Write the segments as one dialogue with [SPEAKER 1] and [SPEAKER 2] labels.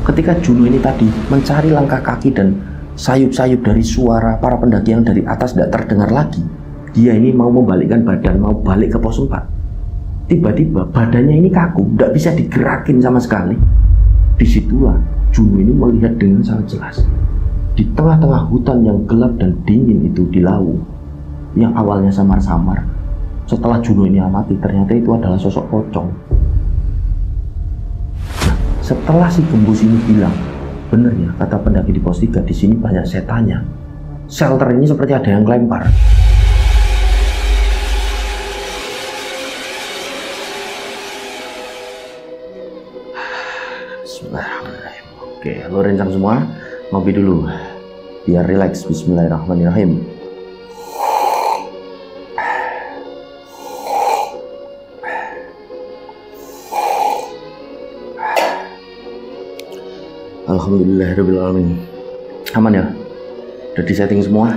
[SPEAKER 1] Ketika Juno ini tadi mencari langkah kaki dan sayup-sayup dari suara para pendaki yang dari atas tidak terdengar lagi, dia ini mau membalikkan badan, mau balik ke pos 4. Tiba-tiba badannya ini kaku, tidak bisa digerakin sama sekali. Disitulah Juno ini melihat dengan sangat jelas, di tengah-tengah hutan yang gelap dan dingin itu di Lawu, yang awalnya samar-samar, setelah Juno ini amati, ternyata itu adalah sosok pocong. Nah, setelah si Gembus ini bilang, bener ya kata pendaki di pos 3, di sini banyak setannya. Shelter ini seperti ada yang kelempar. Bismillahirrahmanirrahim. Oke, lo rencang semua, ngopi dulu biar rileks. Bismillahirrahmanirrahim. Alhamdulillahirrahmanirrahim. Aman ya? Udah di setting semua?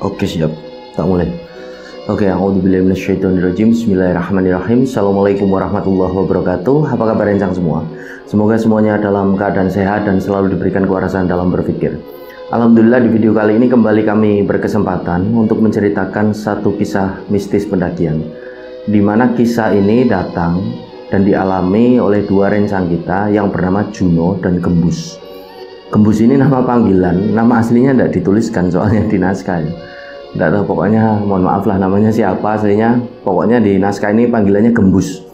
[SPEAKER 1] Oke, siap, tak mulai. Oke, a'udzubillahi minasyaitonirrajim. Bismillahirrahmanirrahim. Assalamualaikum warahmatullahi wabarakatuh. Apa kabar rencang semua? Semoga semuanya dalam keadaan sehat dan selalu diberikan kewarasan dalam berpikir. Alhamdulillah, di video kali ini kembali kami berkesempatan untuk menceritakan satu kisah mistis pendakian, di mana kisah ini datang dan dialami oleh dua rencang kita yang bernama Juno dan Gembus. Gembus ini nama panggilan, nama aslinya tidak dituliskan soalnya di naskah. Tidak tahu, pokoknya mohon maaf lah namanya siapa aslinya. Pokoknya di naskah ini panggilannya Gembus.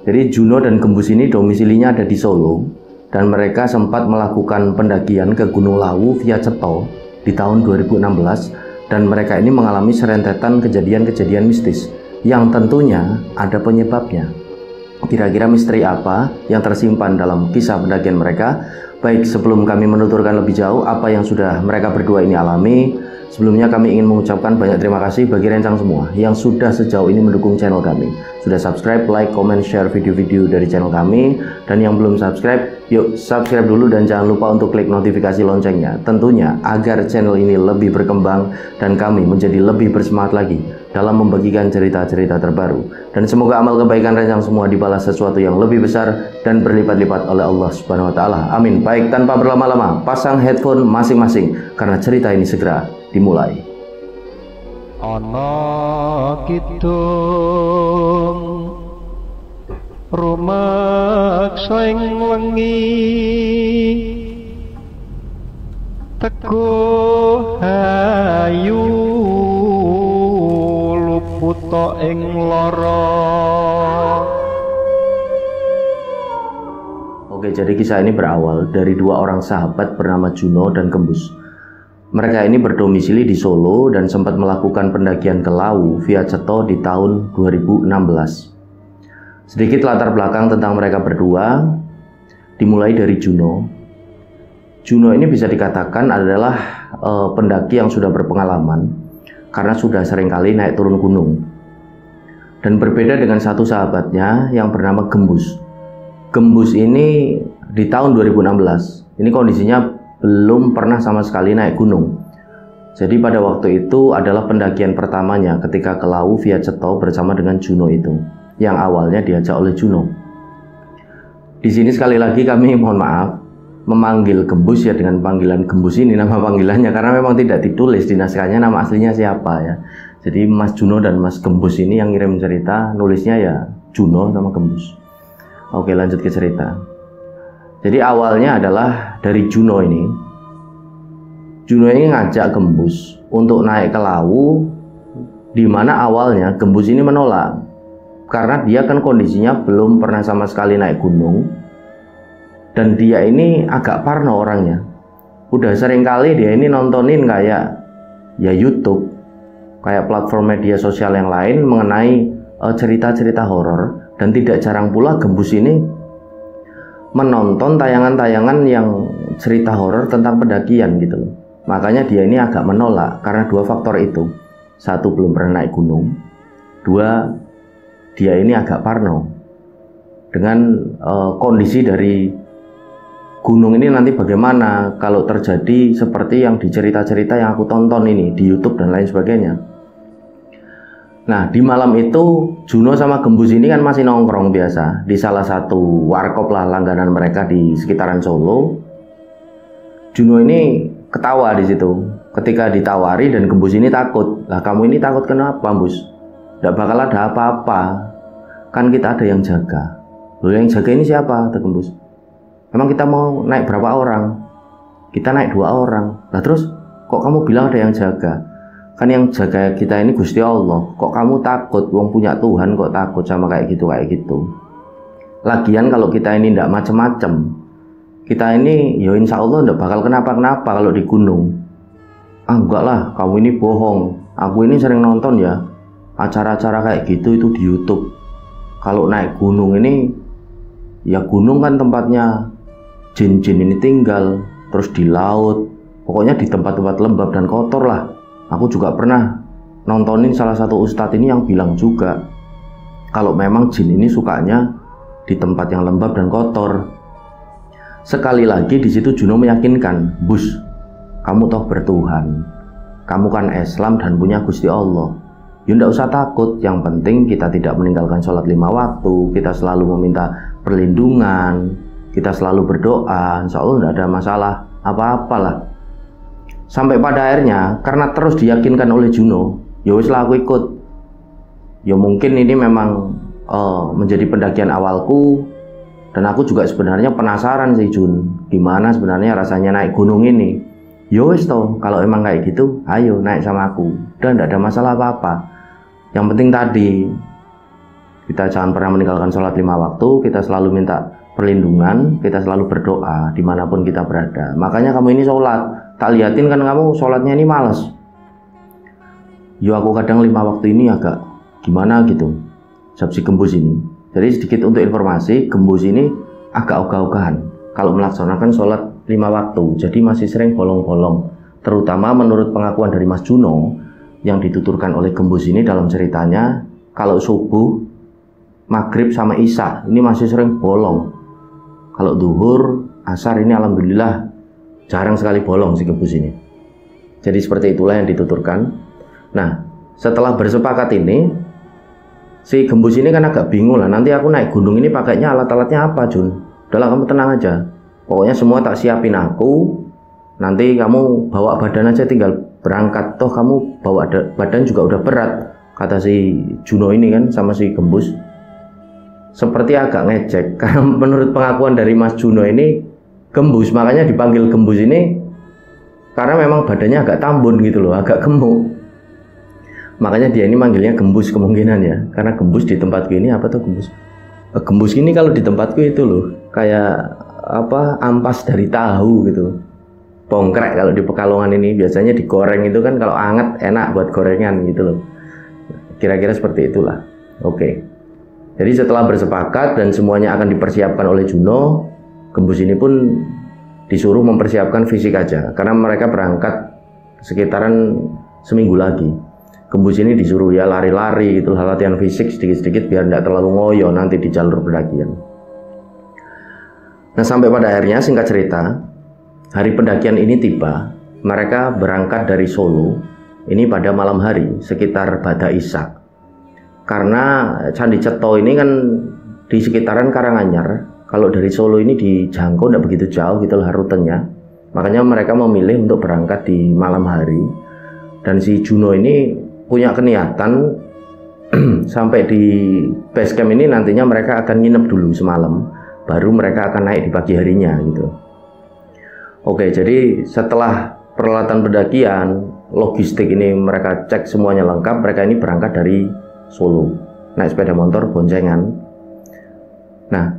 [SPEAKER 1] Jadi Juno dan Gembus ini domisilinya ada di Solo, dan mereka sempat melakukan pendakian ke Gunung Lawu via Ceto di tahun 2016, dan mereka ini mengalami serentetan kejadian-kejadian mistis yang tentunya ada penyebabnya. Kira-kira misteri apa yang tersimpan dalam kisah pendakian mereka? Baik, sebelum kami menuturkan lebih jauh apa yang sudah mereka berdua ini alami, sebelumnya kami ingin mengucapkan banyak terima kasih bagi rencang semua yang sudah sejauh ini mendukung channel kami. Sudah subscribe, like, comment, share video-video dari channel kami. Dan yang belum subscribe, yuk subscribe dulu dan jangan lupa untuk klik notifikasi loncengnya. Tentunya agar channel ini lebih berkembang dan kami menjadi lebih bersemangat lagi dalam membagikan cerita-cerita terbaru. Dan semoga amal kebaikan rencang semua dibalas sesuatu yang lebih besar dan berlipat-lipat oleh Allah Subhanahu wa Ta'ala. Amin. Baik, tanpa berlama-lama, pasang headphone masing-masing karena cerita ini segera dimulai.
[SPEAKER 2] Ana kidung rumaksa ing wengi teguh ayu luput ing lara.
[SPEAKER 1] Oke, jadi kisah ini berawal dari dua orang sahabat bernama Juno dan Gembus. Mereka ini berdomisili di Solo dan sempat melakukan pendakian ke Lawu via Ceto di tahun 2016. Sedikit latar belakang tentang mereka berdua, dimulai dari Juno. Juno ini bisa dikatakan adalah pendaki yang sudah berpengalaman karena sudah seringkali naik turun gunung. Dan berbeda dengan satu sahabatnya yang bernama Gembus. Gembus ini di tahun 2016, ini kondisinya belum pernah sama sekali naik gunung. Jadi pada waktu itu adalah pendakian pertamanya ketika ke Lawu via Ceto bersama dengan Juno itu, yang awalnya diajak oleh Juno. Di sini sekali lagi kami mohon maaf memanggil Gembus ya dengan panggilan Gembus ini, nama panggilannya, karena memang tidak ditulis di naskahnya nama aslinya siapa ya. Jadi Mas Juno dan Mas Gembus ini yang ngirim cerita, nulisnya ya Juno sama Gembus. Oke, lanjut ke cerita. Jadi awalnya adalah dari Juno ini. Juno ini ngajak Gembus untuk naik ke Lawu, di mana awalnya Gembus ini menolak karena dia kan kondisinya belum pernah sama sekali naik gunung, dan dia ini agak parno orangnya. Udah sering kali dia ini nontonin kayak ya YouTube, kayak platform media sosial yang lain mengenai cerita-cerita horor, dan tidak jarang pula Gembus ini menonton tayangan-tayangan yang cerita horor tentang pendakian gitu loh. Makanya dia ini agak menolak karena dua faktor itu. Satu, belum pernah naik gunung. Dua, dia ini agak parno dengan kondisi dari gunung ini nanti bagaimana kalau terjadi seperti yang di cerita-cerita yang aku tonton ini di YouTube dan lain sebagainya. Nah, di malam itu Juno sama Gembus ini kan masih nongkrong biasa di salah satu warkop lah langganan mereka di sekitaran Solo. Juno ini ketawa di situ ketika ditawari dan Gembus ini takut. Lah, kamu ini takut kenapa, Bus? Tidak bakal ada apa-apa. Kan kita ada yang jaga. Loh, yang jaga ini siapa? Kata Gembus. Emang kita mau naik berapa orang? Kita naik 2 orang. Lah terus kok kamu bilang ada yang jaga? Kan yang jaga kita ini Gusti Allah. Kok kamu takut? Wong punya Tuhan kok takut sama kayak gitu. Lagian kalau kita ini ndak macem-macem, kita ini ya insya Allah ndak bakal kenapa-kenapa kalau di gunung. Ah enggak lah, kamu ini bohong. Aku ini sering nonton ya acara-acara kayak gitu itu di YouTube. Kalau naik gunung ini, ya gunung kan tempatnya jin-jin ini tinggal, terus di laut, pokoknya di tempat-tempat lembab dan kotor lah. Aku juga pernah nontonin salah satu ustadz ini yang bilang juga kalau memang jin ini sukanya di tempat yang lembab dan kotor. Sekali lagi di situ Juno meyakinkan, Bus, kamu toh bertuhan, kamu kan Islam dan punya Gusti Allah. Ya ndak usah takut, yang penting kita tidak meninggalkan sholat 5 waktu, kita selalu meminta perlindungan, kita selalu berdoa, insya Allah ndak ada masalah apa-apalah. Sampai pada akhirnya karena terus diyakinkan oleh Juno, ya wis lah aku ikut. Ya mungkin ini memang menjadi pendakian awalku, dan aku juga sebenarnya penasaran sih Jun, gimana sebenarnya rasanya naik gunung ini. Ya wis toh, kalau emang kayak gitu, ayo naik sama aku, dan tidak ada masalah apa-apa. Yang penting tadi kita jangan pernah meninggalkan sholat 5 waktu, kita selalu minta perlindungan, kita selalu berdoa dimanapun kita berada. Makanya kamu ini sholat, tak liatin kan kamu sholatnya ini males. Yo aku kadang 5 waktu ini agak gimana gitu, si Gembus ini. Jadi sedikit untuk informasi, Gembus ini agak ogah-ogahan kalau melaksanakan sholat 5 waktu, jadi masih sering bolong-bolong. Terutama menurut pengakuan dari Mas Juno yang dituturkan oleh Gembus ini dalam ceritanya, kalau subuh, maghrib sama isya ini masih sering bolong. Kalau duhur, asar ini alhamdulillah jarang sekali bolong si Gembus ini. Jadi seperti itulah yang dituturkan. Nah, setelah bersepakat ini, si Gembus ini kan agak bingung lah, nanti aku naik gunung ini pakainya alat-alatnya apa Jun? Udahlah kamu tenang aja, pokoknya semua tak siapin aku, nanti kamu bawa badan aja tinggal berangkat, toh kamu bawa badan juga udah berat, kata si Juno ini kan sama si Gembus. Seperti agak ngecek, karena menurut pengakuan dari Mas Juno ini, Gembus, makanya dipanggil Gembus ini karena memang badannya agak tambun gitu loh, agak gemuk. Makanya dia ini manggilnya Gembus kemungkinan ya, karena Gembus di tempatku ini apa tuh Gembus? Gembus ini kalau di tempatku itu loh, kayak apa, ampas dari tahu gitu, pongkrek kalau di Pekalongan ini biasanya digoreng itu kan, kalau anget enak buat gorengan gitu loh. Kira-kira seperti itulah. Oke. Jadi setelah bersepakat dan semuanya akan dipersiapkan oleh Juno, Gembus ini pun disuruh mempersiapkan fisik aja, karena mereka berangkat sekitaran seminggu lagi. Gembus ini disuruh ya lari-lari gitu, latihan fisik sedikit-sedikit biar tidak terlalu ngoyo nanti di jalur pendakian. Nah, sampai pada akhirnya singkat cerita, hari pendakian ini tiba. Mereka berangkat dari Solo ini pada malam hari sekitar Bada Isak. Karena Candi Ceto ini kan di sekitaran Karanganyar. Kalau dari Solo ini dijangkau tidak begitu jauh gitu lah rutenya. Makanya mereka memilih untuk berangkat di malam hari. Dan si Juno ini punya keniatan sampai di base camp ini nantinya mereka akan nginep dulu semalam, baru mereka akan naik di pagi harinya gitu. Oke, jadi setelah peralatan pendakian, logistik ini mereka cek semuanya lengkap, mereka ini berangkat dari Solo, naik sepeda motor boncengan. Nah,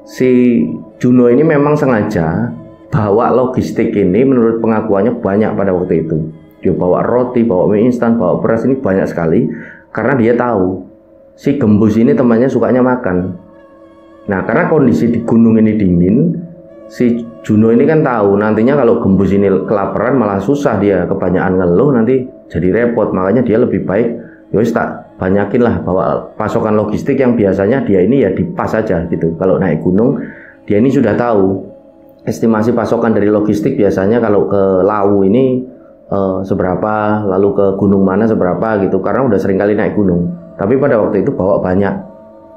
[SPEAKER 1] si Juno ini memang sengaja bawa logistik ini, menurut pengakuannya banyak pada waktu itu. Dia bawa roti, bawa mie instan, bawa beras, ini banyak sekali, karena dia tahu si Gembus ini temannya sukanya makan. Nah, karena kondisi di gunung ini dingin, si Juno ini kan tahu nantinya kalau Gembus ini kelaparan malah susah, dia kebanyakan ngeluh nanti jadi repot. Makanya dia lebih baik yowis tak banyakin lah bawa pasokan logistik yang biasanya dia ini ya dipas aja gitu. Kalau naik gunung dia ini sudah tahu estimasi pasokan dari logistik, biasanya kalau ke Lawu ini seberapa, lalu ke gunung mana seberapa gitu, karena udah sering kali naik gunung. Tapi pada waktu itu bawa banyak,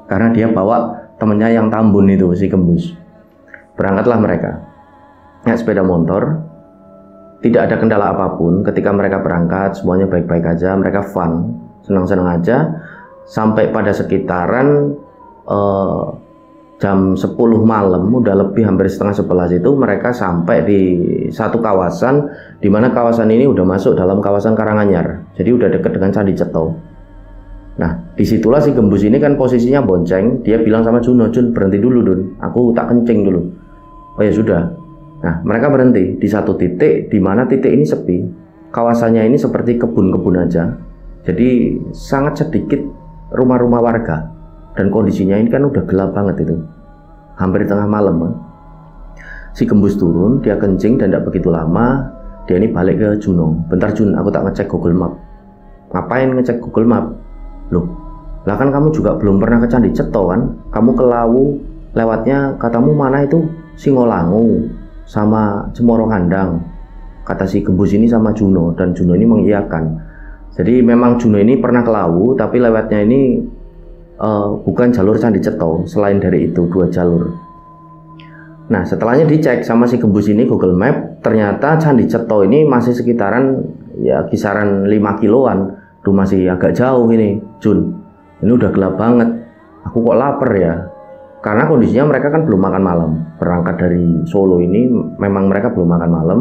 [SPEAKER 1] karena dia bawa temennya yang Tambun itu, si Gembus. Berangkatlah mereka naik sepeda motor, tidak ada kendala apapun. Ketika mereka berangkat semuanya baik-baik aja, mereka fun, senang-senang aja, sampai pada sekitaran jam 10 malam, udah lebih hampir setengah 11 itu mereka sampai di satu kawasan, di mana kawasan ini udah masuk dalam kawasan Karanganyar, jadi udah deket dengan Candi Ceto. Nah, disitulah si Gembus ini kan posisinya bonceng. Dia bilang sama Juno, "Jun, berhenti dulu Dun, aku tak kencing dulu." Oh ya sudah. Nah, mereka berhenti di satu titik, di mana titik ini sepi. Kawasannya ini seperti kebun-kebun aja, jadi sangat sedikit rumah-rumah warga. Dan kondisinya ini kan udah gelap banget itu, hampir tengah malam. Si Gembus turun, dia kencing dan tidak begitu lama dia ini balik ke Juno. "Bentar Jun, aku tak ngecek Google Map." "Ngapain ngecek Google Map?" "Loh, lah kan kamu juga belum pernah ke Candi Ceto kan? Kamu ke Lawu, lewatnya katamu mana itu Singolangu sama Cemoro Kandang," kata si Gembus ini sama Juno, dan Juno ini mengiyakan. Jadi memang Juno ini pernah ke Lawu, tapi lewatnya ini bukan jalur Candi Ceto, selain dari itu 2 jalur. Nah, setelahnya dicek sama si Gembus ini Google Map, ternyata Candi Ceto ini masih sekitaran ya kisaran 5 kiloan. Duh, masih agak jauh ini Jun, ini udah gelap banget, aku kok lapar ya. Karena kondisinya mereka kan belum makan malam, berangkat dari Solo ini memang mereka belum makan malam.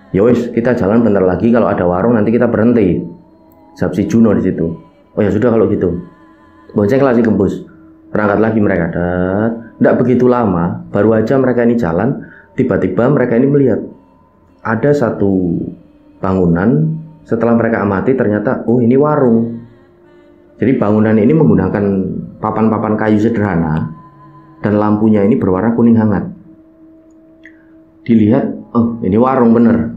[SPEAKER 1] Ya wis, kita jalan bentar lagi, kalau ada warung nanti kita berhenti, jawab si Juno di situ. Oh ya sudah kalau gitu. Boncenglah si Gembus, berangkat lagi mereka. Tidak begitu lama, baru aja mereka ini jalan, tiba-tiba mereka ini melihat ada satu bangunan. Setelah mereka amati, ternyata oh ini warung. Jadi bangunan ini menggunakan papan-papan kayu sederhana, dan lampunya ini berwarna kuning hangat. Dilihat, oh ini warung bener.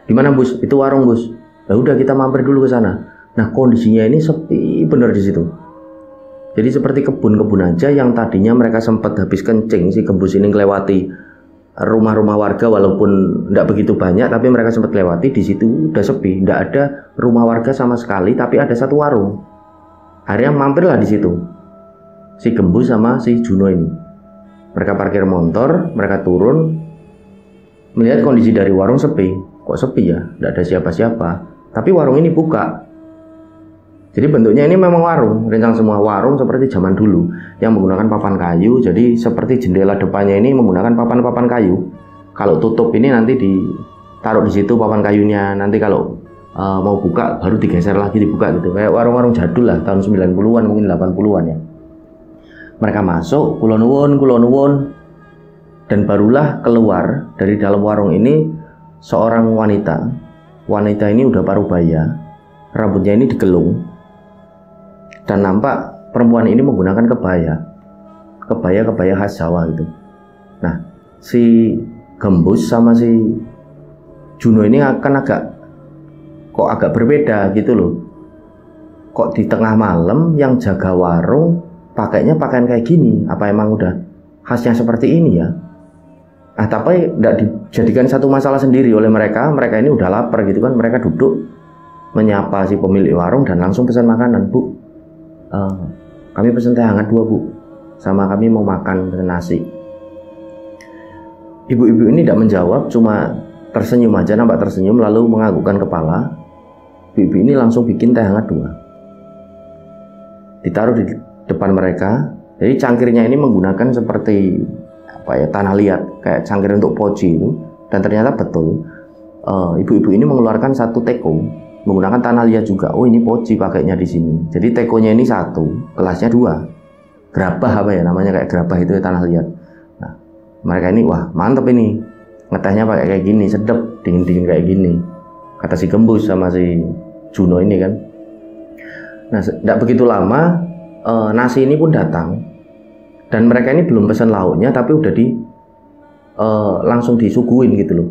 [SPEAKER 1] "Gimana Bus? Itu warung Bus." "Ya udah, kita mampir dulu ke sana." Nah, kondisinya ini sepi bener di situ. Jadi seperti kebun-kebun aja, yang tadinya mereka sempat habis kencing, si Gembus ini melewati rumah-rumah warga walaupun tidak begitu banyak, tapi mereka sempat lewati. Di situ udah sepi, tidak ada rumah warga sama sekali, tapi ada satu warung. Akhirnya mampirlah di situ si Gembus sama si Juno ini. Mereka parkir motor, mereka turun, melihat kondisi dari warung sepi. Kok sepi ya? Tidak ada siapa-siapa. Tapi warung ini buka. Jadi bentuknya ini memang warung, rencang semua warung seperti zaman dulu yang menggunakan papan kayu. Jadi seperti jendela depannya ini menggunakan papan-papan kayu. Kalau tutup ini nanti ditaruh di situ papan kayunya. Nanti kalau mau buka baru digeser lagi dibuka gitu. Kayak warung-warung jadul lah, tahun 90-an mungkin 80-an ya. Mereka masuk, kula nuwun, dan barulah keluar dari dalam warung ini seorang wanita. Wanita ini udah parubaya, rambutnya ini digelung. Dan nampak perempuan ini menggunakan kebaya khas Jawa gitu. Nah, si Gembus sama si Juno ini akan agak berbeda gitu loh. Kok di tengah malam yang jaga warung pakainya pakaian kayak gini? Apa emang udah khasnya seperti ini ya? Nah, tapi tidak dijadikan satu masalah sendiri oleh mereka. Mereka ini udah lapar gitu kan. Mereka duduk menyapa si pemilik warung dan langsung pesan makanan. "Bu, kami pesan teh hangat 2 Bu, sama kami mau makan nasi." Ibu-ibu ini tidak menjawab, cuma tersenyum aja, nampak tersenyum lalu menganggukkan kepala. Ibu ini langsung bikin teh hangat 2, ditaruh di depan mereka. Jadi cangkirnya ini menggunakan seperti apa ya, tanah liat, kayak cangkir untuk poci itu. Dan ternyata betul, ibu-ibu ini mengeluarkan satu teko menggunakan tanah liat juga. Oh, ini poci pakainya di sini. Jadi tekonya ini 1, kelasnya 2. Gerabah apa ya namanya, kayak gerabah itu ya, tanah liat. Nah, mereka ini wah mantep ini, ngetehnya pakai kayak gini, sedep, dingin-dingin kayak gini, kata si Gembus sama si Juno ini kan. Nah, tidak begitu lama nasi ini pun datang, dan mereka ini belum pesan lauknya tapi udah langsung disuguhin gitu loh.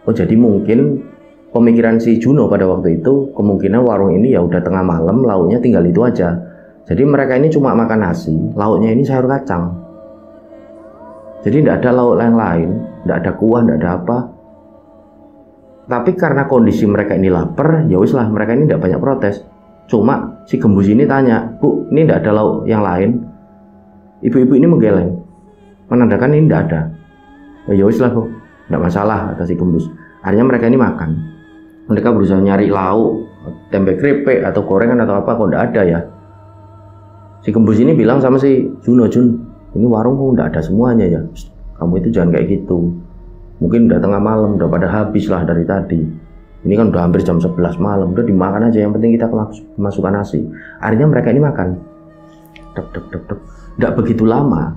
[SPEAKER 1] Oh, jadi mungkin pemikiran si Juno pada waktu itu kemungkinan warung ini ya udah tengah malam, lauknya tinggal itu aja. Jadi mereka ini cuma makan nasi, lauknya ini sayur kacang. Jadi tidak ada lauk yang lain, tidak ada kuah, tidak ada apa. Tapi karena kondisi mereka ini lapar, ya wis lah, mereka ini tidak banyak protes. Cuma si gembus ini tanya, "Bu, ini tidak ada lauk yang lain?" Ibu-ibu ini menggeleng, menandakan ini tidak ada. Ya wis lah Bu, tidak masalah, kata si gembus. Akhirnya mereka ini makan. Mereka berusaha nyari lauk, tempe keripik atau gorengan atau apa, kok tidak ada ya. Si gembus ini bilang sama si Juno, "Jun, ini warung kok tidak ada semuanya ya. Kamu itu jangan kayak gitu. Mungkin udah tengah malam, udah pada habis lah dari tadi. Ini kan udah hampir jam 11 malam, udah dimakan aja, yang penting kita kemasukan nasi." Akhirnya mereka ini makan. Dek dek dek dek. Nggak begitu lama,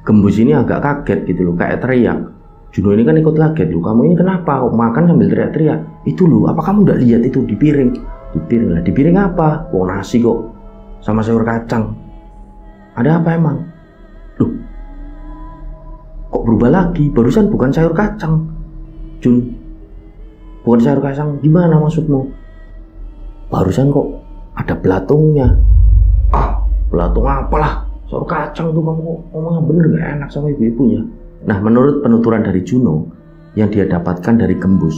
[SPEAKER 1] gembus ini agak kaget gitu loh, kayak teriak. Juno ini kan ikut kaget loh, "Kamu ini kenapa kok makan sambil teriak-teriak? Itu loh, apa kamu nggak lihat itu di piring?" "Di piring lah, di piring apa?" "Oh, nasi kok, sama sayur kacang." "Ada apa emang?" "Loh, kok berubah lagi? Barusan bukan sayur kacang, Jun." "Bukan sayur kacang, gimana maksudmu?" "Barusan kok ada belatungnya." "Ah, belatung apalah, sayur kacang tuh, kamu ngomongnya bener gak enak sama ibu-ibunya." Nah, menurut penuturan dari Juno yang dia dapatkan dari gembus,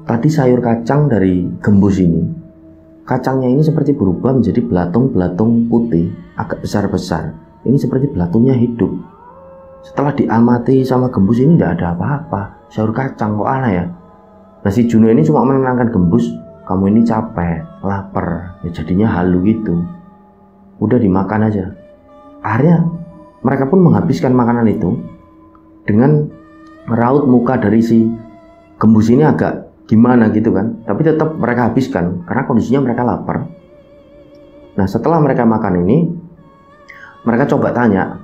[SPEAKER 1] tadi sayur kacang dari gembus ini, kacangnya ini seperti berubah menjadi belatung-belatung putih, agak besar-besar. Ini seperti belatungnya hidup. Setelah diamati sama gembus, ini tidak ada apa-apa, sayur kacang, kok aneh ya. Nah, si Juno ini cuma menenangkan gembus, "Kamu ini capek, lapar." Ya jadinya halu gitu. Udah dimakan aja. Akhirnya mereka pun menghabiskan makanan itu dengan meraut muka dari si gembus ini agak gimana gitu kan. Tapi tetap mereka habiskan karena kondisinya mereka lapar. Nah, setelah mereka makan ini, mereka coba tanya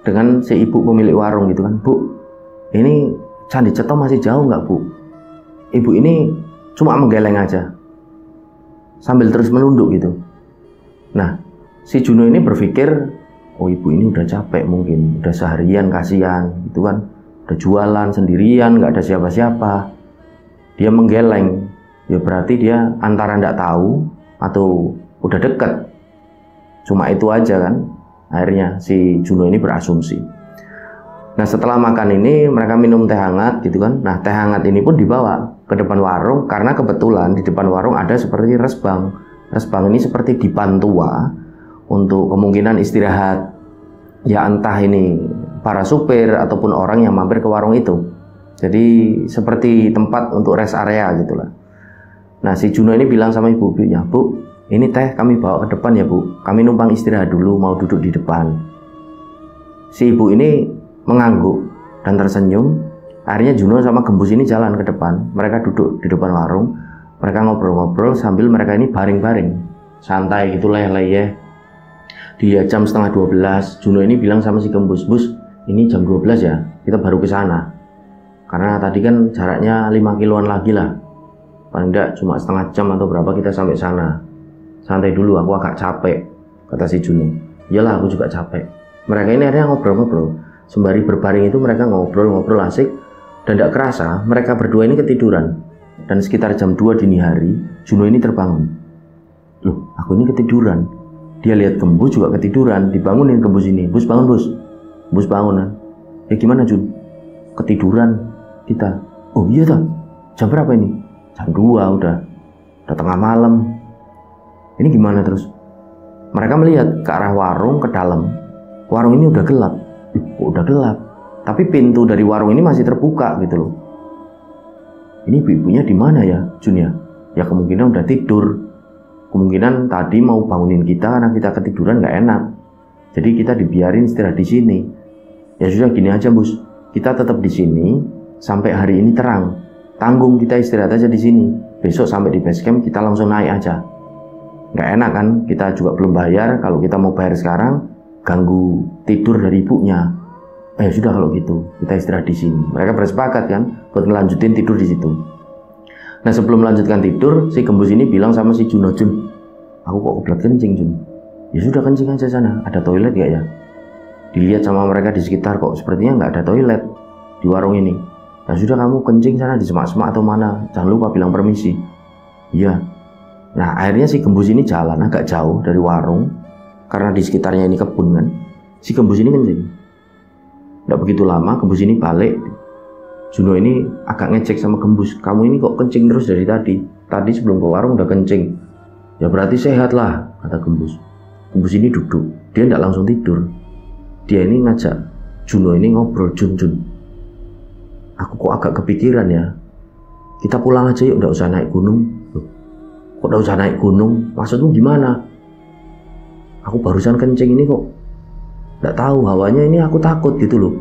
[SPEAKER 1] dengan si ibu pemilik warung gitu kan, "Bu, ini Candi Ceto masih jauh nggak, Bu?" Ibu ini cuma menggeleng aja sambil terus menunduk gitu. Nah, si Juno ini berpikir, "Oh, ibu ini udah capek mungkin, udah seharian kasihan gitu kan, udah jualan sendirian, nggak ada siapa-siapa." Dia menggeleng, ya berarti dia antara nggak tahu atau udah deket. Cuma itu aja kan. Akhirnya si Juno ini berasumsi. Nah, setelah makan ini mereka minum teh hangat gitu kan. Nah, teh hangat ini pun dibawa ke depan warung karena kebetulan di depan warung ada seperti resbang. Resbang ini seperti dipan tua untuk kemungkinan istirahat. Ya entah ini para supir ataupun orang yang mampir ke warung itu. Jadi seperti tempat untuk rest area gitulah. Nah, si Juno ini bilang sama ibu-ibunya, "Bu, ini teh kami bawa ke depan ya, Bu. Kami numpang istirahat dulu, mau duduk di depan." Si ibu ini mengangguk dan tersenyum. Akhirnya Juno sama gembus ini jalan ke depan. Mereka duduk di depan warung. Mereka ngobrol-ngobrol sambil mereka ini baring-baring, santai gitu, leleh-leleh. Di jam setengah 12, Juno ini bilang sama si gembus, "Bus, ini jam 12 ya, kita baru ke sana. Karena tadi kan jaraknya 5 kiloan lagi lah. Paling enggak cuma setengah jam atau berapa kita sampai sana. Santai dulu, aku agak capek," kata si Juno. "Iyalah, aku juga capek." Mereka ini akhirnya ngobrol-ngobrol. Sembari berbaring itu mereka ngobrol-ngobrol asik. Dan tidak kerasa mereka berdua ini ketiduran. Dan sekitar jam 2 dini hari, Juno ini terbangun. "Loh, aku ini ketiduran." Dia lihat gembus juga ketiduran. Dibangunin gembus ini, "Bus, bangun bus." Bus bangun. "Ya gimana Jun? Ketiduran kita." "Oh iya tak? Jam berapa ini?" "Jam 2 udah tengah malam." "Ini gimana terus?" Mereka melihat ke arah warung, ke dalam. Warung ini udah gelap. "Kok udah gelap? Tapi pintu dari warung ini masih terbuka gitu loh. Ini ibu-ibunya di mana ya, Jun ya?" "Ya kemungkinan udah tidur. Kemungkinan tadi mau bangunin kita karena kita ketiduran nggak enak. Jadi kita dibiarin istirahat di sini." "Ya sudah, gini aja Bus. Kita tetap di sini sampai hari ini terang. Tanggung kita istirahat aja di sini. Besok sampai di base camp kita langsung naik aja. Nggak enak kan? Kita juga belum bayar. Kalau kita mau bayar sekarang, ganggu tidur dari ibunya." "Ya sudah kalau gitu, kita istirahat di sini." Mereka bersepakat kan buat melanjutin tidur di situ. Nah, sebelum melanjutkan tidur, si gembus ini bilang sama si Juno, "Jun, aku kok kebelet kencing, Jun." "Ya sudah, kencing aja sana. Ada toilet gak ya?" Dilihat sama mereka di sekitar, kok sepertinya nggak ada toilet di warung ini. "Ya sudah, kamu kencing sana di semak-semak atau mana. Jangan lupa bilang permisi." "Iya." Nah, akhirnya si gembus ini jalan agak jauh dari warung karena di sekitarnya ini kebun kan. Si gembus ini kencing. Nggak begitu lama gembus ini balik. Juno ini agak ngecek sama Gembus, kamu ini kok kencing terus dari tadi? Tadi sebelum ke warung udah kencing. Ya berarti sehat lah, kata Gembus. Gembus ini duduk, dia tidak langsung tidur. Dia ini ngajak Juno ini ngobrol. Jun, aku kok agak kepikiran ya. Kita pulang aja yuk, tidak usah naik gunung. Loh, kok tidak usah naik gunung? Maksudmu gimana? Aku barusan kencing ini kok tidak tahu hawanya ini, aku takut gitu loh.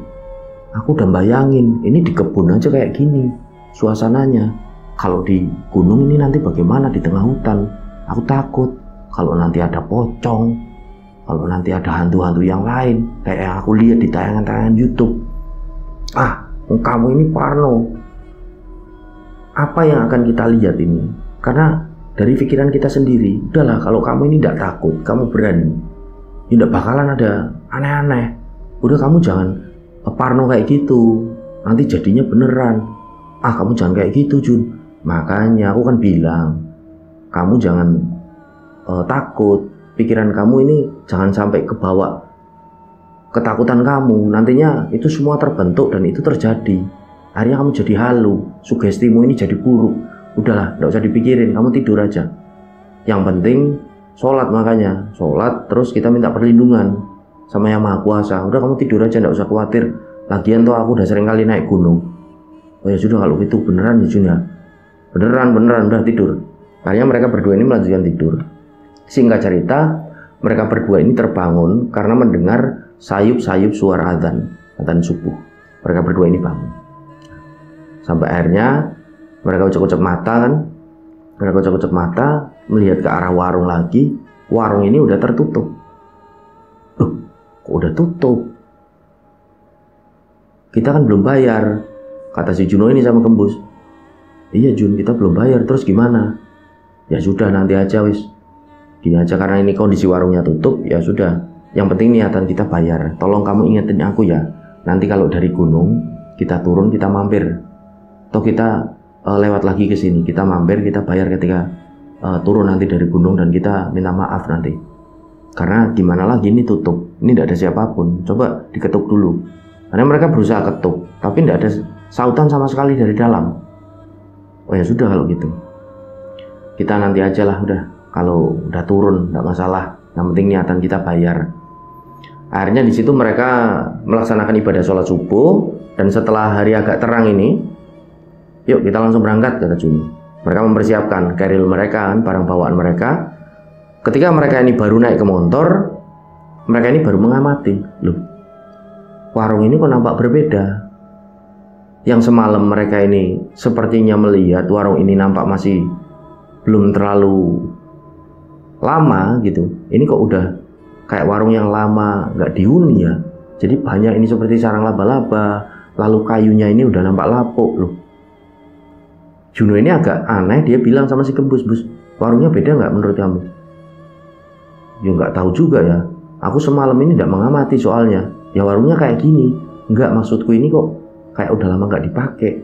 [SPEAKER 1] Aku udah bayangin ini di kebun aja kayak gini suasananya. Kalau di gunung ini nanti bagaimana di tengah hutan? Aku takut kalau nanti ada pocong, kalau nanti ada hantu-hantu yang lain kayak yang aku lihat di tayangan-tayangan YouTube. Kamu ini parno. Apa yang akan kita lihat ini? Karena dari pikiran kita sendiri, udahlah kalau kamu ini tidak takut, kamu berani, tidak bakalan ada aneh-aneh. Udah kamu jangan parno kayak gitu, nanti jadinya beneran. Kamu jangan kayak gitu Jun. Makanya aku kan bilang, kamu jangan takut. Pikiran kamu ini jangan sampai kebawa ketakutan kamu. Nantinya itu semua terbentuk dan itu terjadi. Akhirnya kamu jadi halu, sugestimu ini jadi buruk. Udahlah, tidak usah dipikirin, kamu tidur aja. Yang penting sholat, makanya sholat terus kita minta perlindungan sama Yang Maha Kuasa. Udah kamu tidur aja, tidak usah khawatir. Lagian tuh aku udah sering kali naik gunung. Oh ya sudah, kalau gitu beneran ya Jun ya. Beneran udah tidur. Akhirnya mereka berdua ini melanjutkan tidur. Singkat cerita, mereka berdua ini terbangun karena mendengar sayup-sayup suara adzan subuh. Mereka berdua ini bangun. Sampai akhirnya mereka ucek-ucek mata kan. Mereka ucek-ucek mata, melihat ke arah warung lagi. Warung ini udah tertutup. Loh, kok udah tutup? Kita kan belum bayar, kata si Juno ini sama Gembus. Iya Jun, kita belum bayar, terus gimana? Ya sudah, nanti aja wis. Gini aja, karena ini kondisi warungnya tutup, ya sudah. Yang penting niatan kita bayar. Tolong kamu ingetin aku ya. Nanti kalau dari gunung kita turun, kita mampir. Atau kita lewat lagi ke sini, kita mampir, kita bayar ketika turun nanti dari gunung, dan kita minta maaf nanti. Karena gimana lagi, ini tutup, ini tidak ada siapapun. Coba diketuk dulu. Karena mereka berusaha ketuk, tapi tidak ada sautan sama sekali dari dalam. Oh ya sudah kalau gitu, kita nanti aja lah, udah. Kalau udah turun tidak masalah, yang penting niatan kita bayar. Akhirnya di situ mereka melaksanakan ibadah sholat subuh, dan setelah hari agak terang ini, yuk kita langsung berangkat, kata Juno. Mereka mempersiapkan keril mereka, barang bawaan mereka. Ketika mereka ini baru naik ke motor, mereka ini baru mengamati, loh, warung ini kok nampak berbeda. Yang semalam mereka ini sepertinya melihat warung ini nampak masih belum terlalu lama gitu. Ini kok udah kayak warung yang lama, nggak dihuni ya. Jadi banyak ini seperti sarang laba-laba. Lalu kayunya ini udah nampak lapuk loh. Juno ini agak aneh, dia bilang sama si Gembus, Bus, warungnya beda nggak menurut kamu? Ya nggak tahu juga ya. Aku semalam ini nggak mengamati soalnya. Ya warungnya kayak gini. Nggak, maksudku ini kok kayak udah lama nggak dipakai.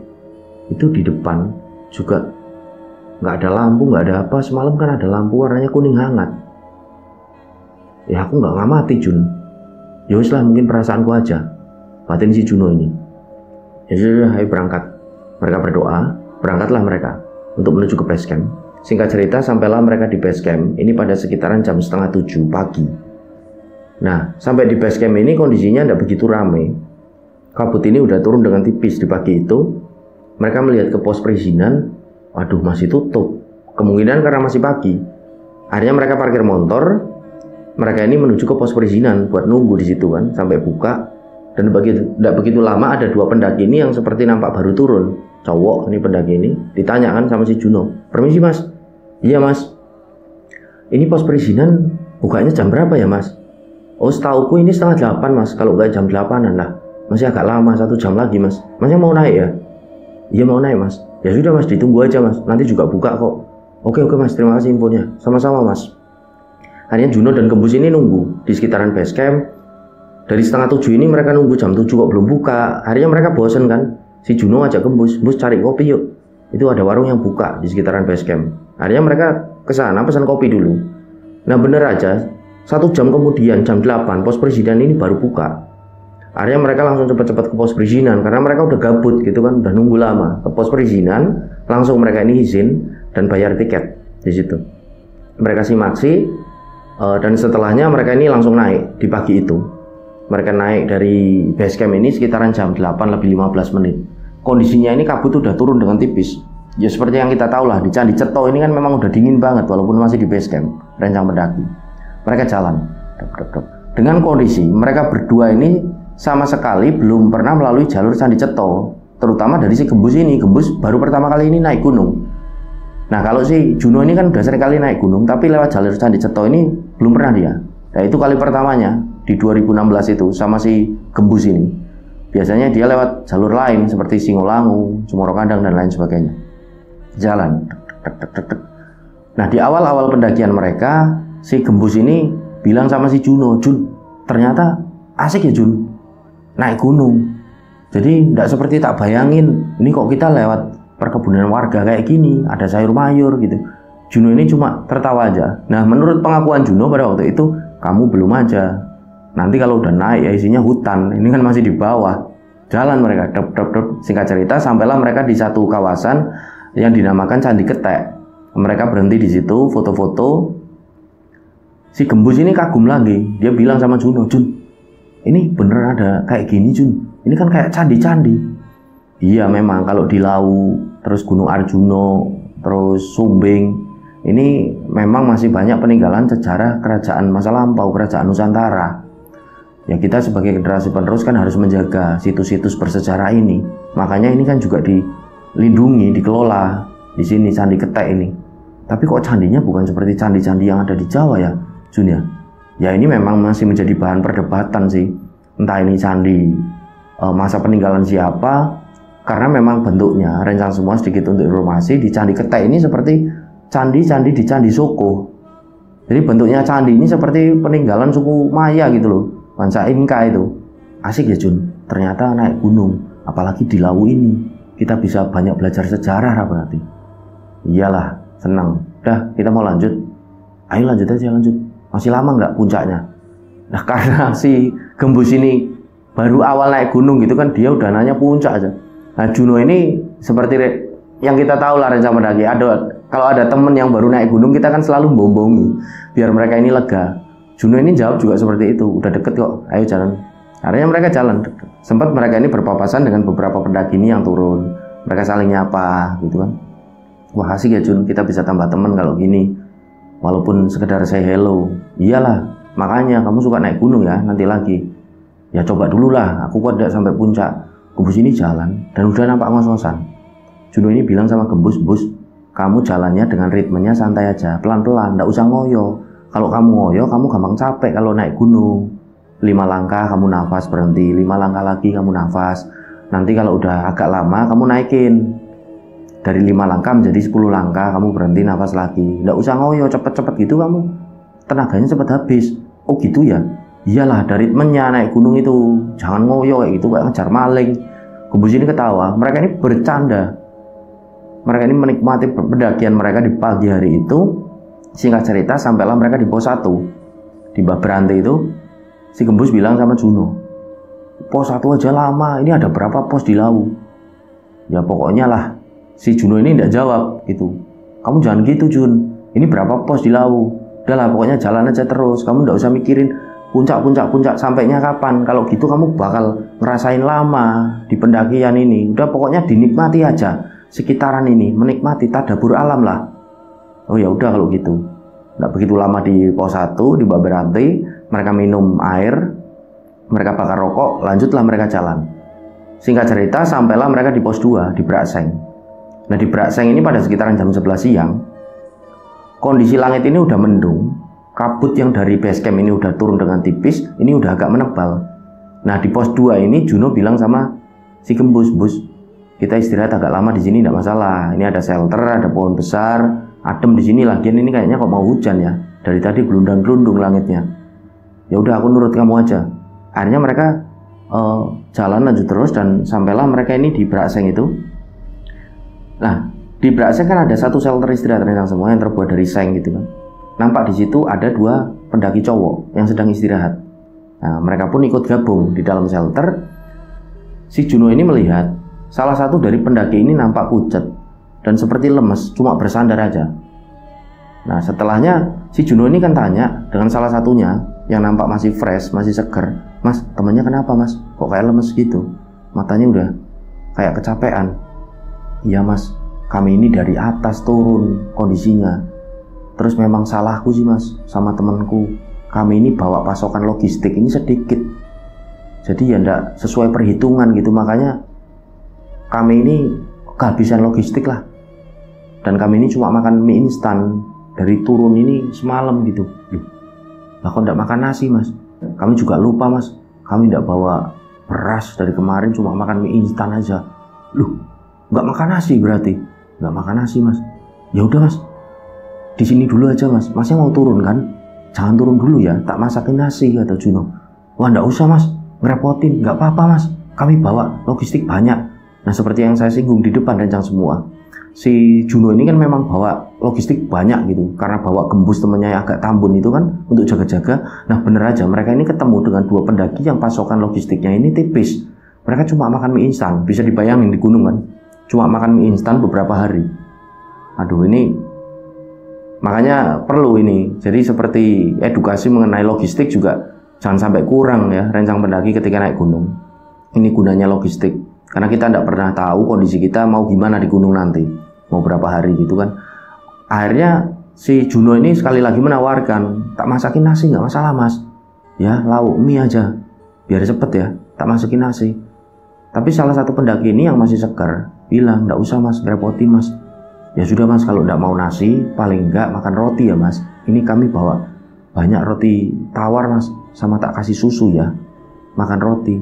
[SPEAKER 1] Itu di depan juga nggak ada lampu, nggak ada apa. Semalam kan ada lampu warnanya kuning hangat. Ya aku nggak ngamati Jun. Ya wis lah, mungkin perasaanku aja, batin si Juno ini. Ya sudah, ayo berangkat. Mereka berdoa, berangkatlah mereka untuk menuju ke base camp. Singkat cerita, sampailah mereka di base camp ini pada sekitaran jam 6:30 pagi. Nah, sampai di base camp ini kondisinya tidak begitu ramai. Kabut ini udah turun dengan tipis di pagi itu. Mereka melihat ke pos perizinan, waduh masih tutup. Kemungkinan karena masih pagi. Akhirnya mereka parkir motor. Mereka ini menuju ke pos perizinan buat nunggu di situ kan sampai buka. Dan tidak begitu lama ada dua pendaki ini yang seperti nampak baru turun. Cowok ini pendaki ini ditanyakan sama si Juno, permisi mas. Iya mas, ini pos perizinan bukanya jam berapa ya mas? Oh setauku ini 7:30 mas, kalau nggak jam 8-an lah. Masih agak lama, 1 jam lagi mas. Masnya mau naik ya? Iya mau naik mas. Ya sudah mas, ditunggu aja mas, nanti juga buka kok. Oke mas, terima kasih infonya. Sama-sama mas. Akhirnya Juno dan Gembus ini nunggu di sekitaran base camp. Dari 6:30 ini mereka nunggu jam 7 kok belum buka. Akhirnya mereka bosen kan. Si Juno ajak Gembus, Bus cari kopi yuk. Itu ada warung yang buka di sekitaran base camp. Akhirnya mereka ke sana pesan kopi dulu. Nah bener aja, 1 jam kemudian jam 8 pos presiden ini baru buka. Akhirnya mereka langsung cepat-cepat ke pos perizinan karena mereka udah gabut gitu kan, udah nunggu lama. Ke pos perizinan, langsung mereka ini izin dan bayar tiket di situ. Mereka simaksi dan setelahnya mereka ini langsung naik di pagi itu. Mereka naik dari base camp ini sekitaran jam 8 lebih 15 menit. Kondisinya ini kabut udah turun dengan tipis. Ya seperti yang kita tahu lah, di Candi Ceto ini kan memang udah dingin banget walaupun masih di base camp rencang pendaki. Mereka jalan dengan kondisi mereka berdua ini sama sekali belum pernah melalui jalur Candi Ceto, terutama dari si Gembus ini. Gembus baru pertama kali ini naik gunung. Nah kalau si Juno ini kan udah sering kali naik gunung, tapi lewat jalur Candi Ceto ini belum pernah dia. Nah itu kali pertamanya di 2016 itu sama si Gembus ini. Biasanya dia lewat jalur lain seperti Singolangu, Cemoro Kandang dan lain sebagainya. Jalan. Nah di awal-awal pendakian mereka, si Gembus ini bilang sama si Juno, Jun, ternyata asik ya Jun, naik gunung. Jadi tidak seperti tak bayangin. Ini kok kita lewat perkebunan warga kayak gini, ada sayur mayur gitu. Juno ini cuma tertawa aja. Nah menurut pengakuan Juno pada waktu itu, kamu belum aja. Nanti kalau udah naik ya isinya hutan. Ini kan masih di bawah. Jalan mereka. Singkat cerita sampailah mereka di satu kawasan yang dinamakan Candi Ketek. Mereka berhenti di situ, foto-foto. Si Gembus ini kagum lagi. Dia bilang sama Juno, Jun, ini bener ada kayak gini Jun, ini kan kayak candi-candi. Iya memang kalau di Lau, terus Gunung Arjuno, terus Sumbing, ini memang masih banyak peninggalan sejarah kerajaan masa lampau, kerajaan Nusantara. Ya kita sebagai generasi penerus kan harus menjaga situs-situs bersejarah ini. Makanya ini kan juga dilindungi, dikelola di sini Candi Ketek ini. Tapi kok candinya bukan seperti candi-candi yang ada di Jawa ya Jun ya? Ya ini memang masih menjadi bahan perdebatan sih. Entah ini candi masa peninggalan siapa, karena memang bentuknya, rencang semua sedikit untuk informasi, di Candi Ketek ini seperti candi-candi di Candi Soko. Jadi bentuknya candi ini seperti peninggalan suku Maya gitu loh, bangsa Inka itu. Asik ya Jun, ternyata naik gunung, apalagi di Lawu ini, kita bisa banyak belajar sejarah berarti. Iyalah, senang. Dah, kita mau lanjut. Ayo lanjut aja, lanjut. Masih lama nggak puncaknya? Nah karena si Gembus ini baru awal naik gunung gitu kan, dia udah nanya puncak aja. Nah Juno ini seperti yang kita tahu lah rencana pendaki, kalau ada temen yang baru naik gunung kita kan selalu bombongi biar mereka ini lega. Juno ini jawab juga seperti itu, udah deket kok, ayo jalan. Akhirnya mereka jalan. Sempat mereka ini berpapasan dengan beberapa pendaki ini yang turun. Mereka saling nyapa gitu kan. Wah asik ya Jun, kita bisa tambah temen kalau gini. Walaupun sekedar say hello. Iyalah, makanya kamu suka naik gunung ya, nanti lagi. Ya coba dulu lah, aku kuat sampai puncak. Gembus ini jalan, dan udah nampak ngos-ngosan. Juno ini bilang sama Gembus, Bus, kamu jalannya dengan ritmenya santai aja, pelan-pelan, nggak usah ngoyo. Kalau kamu ngoyo, kamu gampang capek kalau naik gunung. 5 langkah kamu nafas berhenti, 5 langkah lagi kamu nafas. Nanti kalau udah agak lama, kamu naikin. Dari 5 langkah menjadi 10 langkah, kamu berhenti nafas lagi. Nggak usah ngoyo, cepet-cepet gitu kamu. Tenaganya cepet habis. Oh gitu ya? Iyalah, dari ritmenya naik gunung itu. Jangan ngoyo kayak gitu, kayak ngejar maling. Gembus ini ketawa. Mereka ini bercanda. Mereka ini menikmati pendakian mereka di pagi hari itu. Singkat cerita, sampailah mereka di pos 1. Di Mbah Branti itu, si Gembus bilang sama Juno, pos 1 aja lama, ini ada berapa pos di Lawu? Ya pokoknya lah. Si Juno ini tidak jawab gitu. Kamu jangan gitu Jun, ini berapa pos di Lawu? Udahlah pokoknya jalan aja terus. Kamu tidak usah mikirin puncak sampainya kapan. Kalau gitu kamu bakal ngerasain lama di pendakian ini. Udah pokoknya dinikmati aja sekitaran ini, menikmati tadabur alam lah. Oh ya udah kalau gitu. Nggak begitu lama di pos 1 di Mbah Branti, mereka minum air, mereka bakar rokok, lanjutlah mereka jalan. Singkat cerita sampailah mereka di pos 2 di Brakseng. Nah di Brakseng ini pada sekitaran jam 11 siang, kondisi langit ini udah mendung, kabut yang dari base camp ini udah turun dengan tipis, ini udah agak menebal. Nah di pos 2 ini Juno bilang sama si Gembus, Bus, kita istirahat agak lama di sini tidak masalah. Ini ada shelter, ada pohon besar, adem di sini. Lagian ini kayaknya kok mau hujan ya. Dari tadi gelundang-gelundung langitnya. Ya udah aku nurut kamu aja. Akhirnya mereka jalan lanjut terus dan sampailah mereka ini di Brakseng itu. Nah, di Brakseng kan ada satu shelter istirahat rencang semua yang terbuat dari seng gitu kan. Nampak di situ ada 2 pendaki cowok yang sedang istirahat. Nah, mereka pun ikut gabung di dalam shelter. Si Juno ini melihat salah satu dari pendaki ini nampak pucat dan seperti lemes, cuma bersandar aja. Nah, setelahnya si Juno ini kan tanya dengan salah satunya yang nampak masih fresh, masih seger. Mas, temannya kenapa mas? Kok kayak lemes gitu? Matanya udah kayak kecapean. Iya mas, kami ini dari atas turun kondisinya. Terus memang salahku sih mas sama temanku. Kami ini bawa pasokan logistik ini sedikit. Jadi ya enggak sesuai perhitungan gitu. Makanya kami ini kehabisan logistik lah. Dan kami ini cuma makan mie instan dari turun ini semalam gitu. Lah kok enggak makan nasi mas? Kami juga lupa mas. Kami enggak bawa beras dari kemarin, cuma makan mie instan aja. Loh, enggak makan nasi berarti? Enggak makan nasi mas. Ya udah mas, di sini dulu aja mas. Masnya mau turun kan? Jangan turun dulu ya, tak masakin nasi, kata Juno. Wah enggak usah mas, ngerepotin. Enggak apa-apa mas, kami bawa logistik banyak. Nah seperti yang saya singgung di depan rencang semua, si Juno ini kan memang bawa logistik banyak gitu, karena bawa gembus temennya yang agak tambun itu kan untuk jaga-jaga. Nah bener aja, mereka ini ketemu dengan dua pendaki yang pasokan logistiknya ini tipis. Mereka cuma makan mie instan, bisa dibayangin di gunung kan, cuma makan mie instan beberapa hari. Aduh ini makanya perlu ini, jadi seperti edukasi mengenai logistik juga jangan sampai kurang ya rencang pendaki ketika naik gunung. Ini gunanya logistik, karena kita tidak pernah tahu kondisi kita mau gimana di gunung nanti, mau berapa hari gitu kan. Akhirnya si Juno ini sekali lagi menawarkan, tak masakin nasi nggak masalah mas, ya lauk mie aja, biar cepet ya, tak masukin nasi. Tapi salah satu pendaki ini yang masih segar bilang, nggak usah mas, ngerepotin mas. Ya sudah mas, kalau enggak mau nasi, paling enggak makan roti ya mas. Ini kami bawa banyak roti tawar mas, sama tak kasih susu ya, makan roti.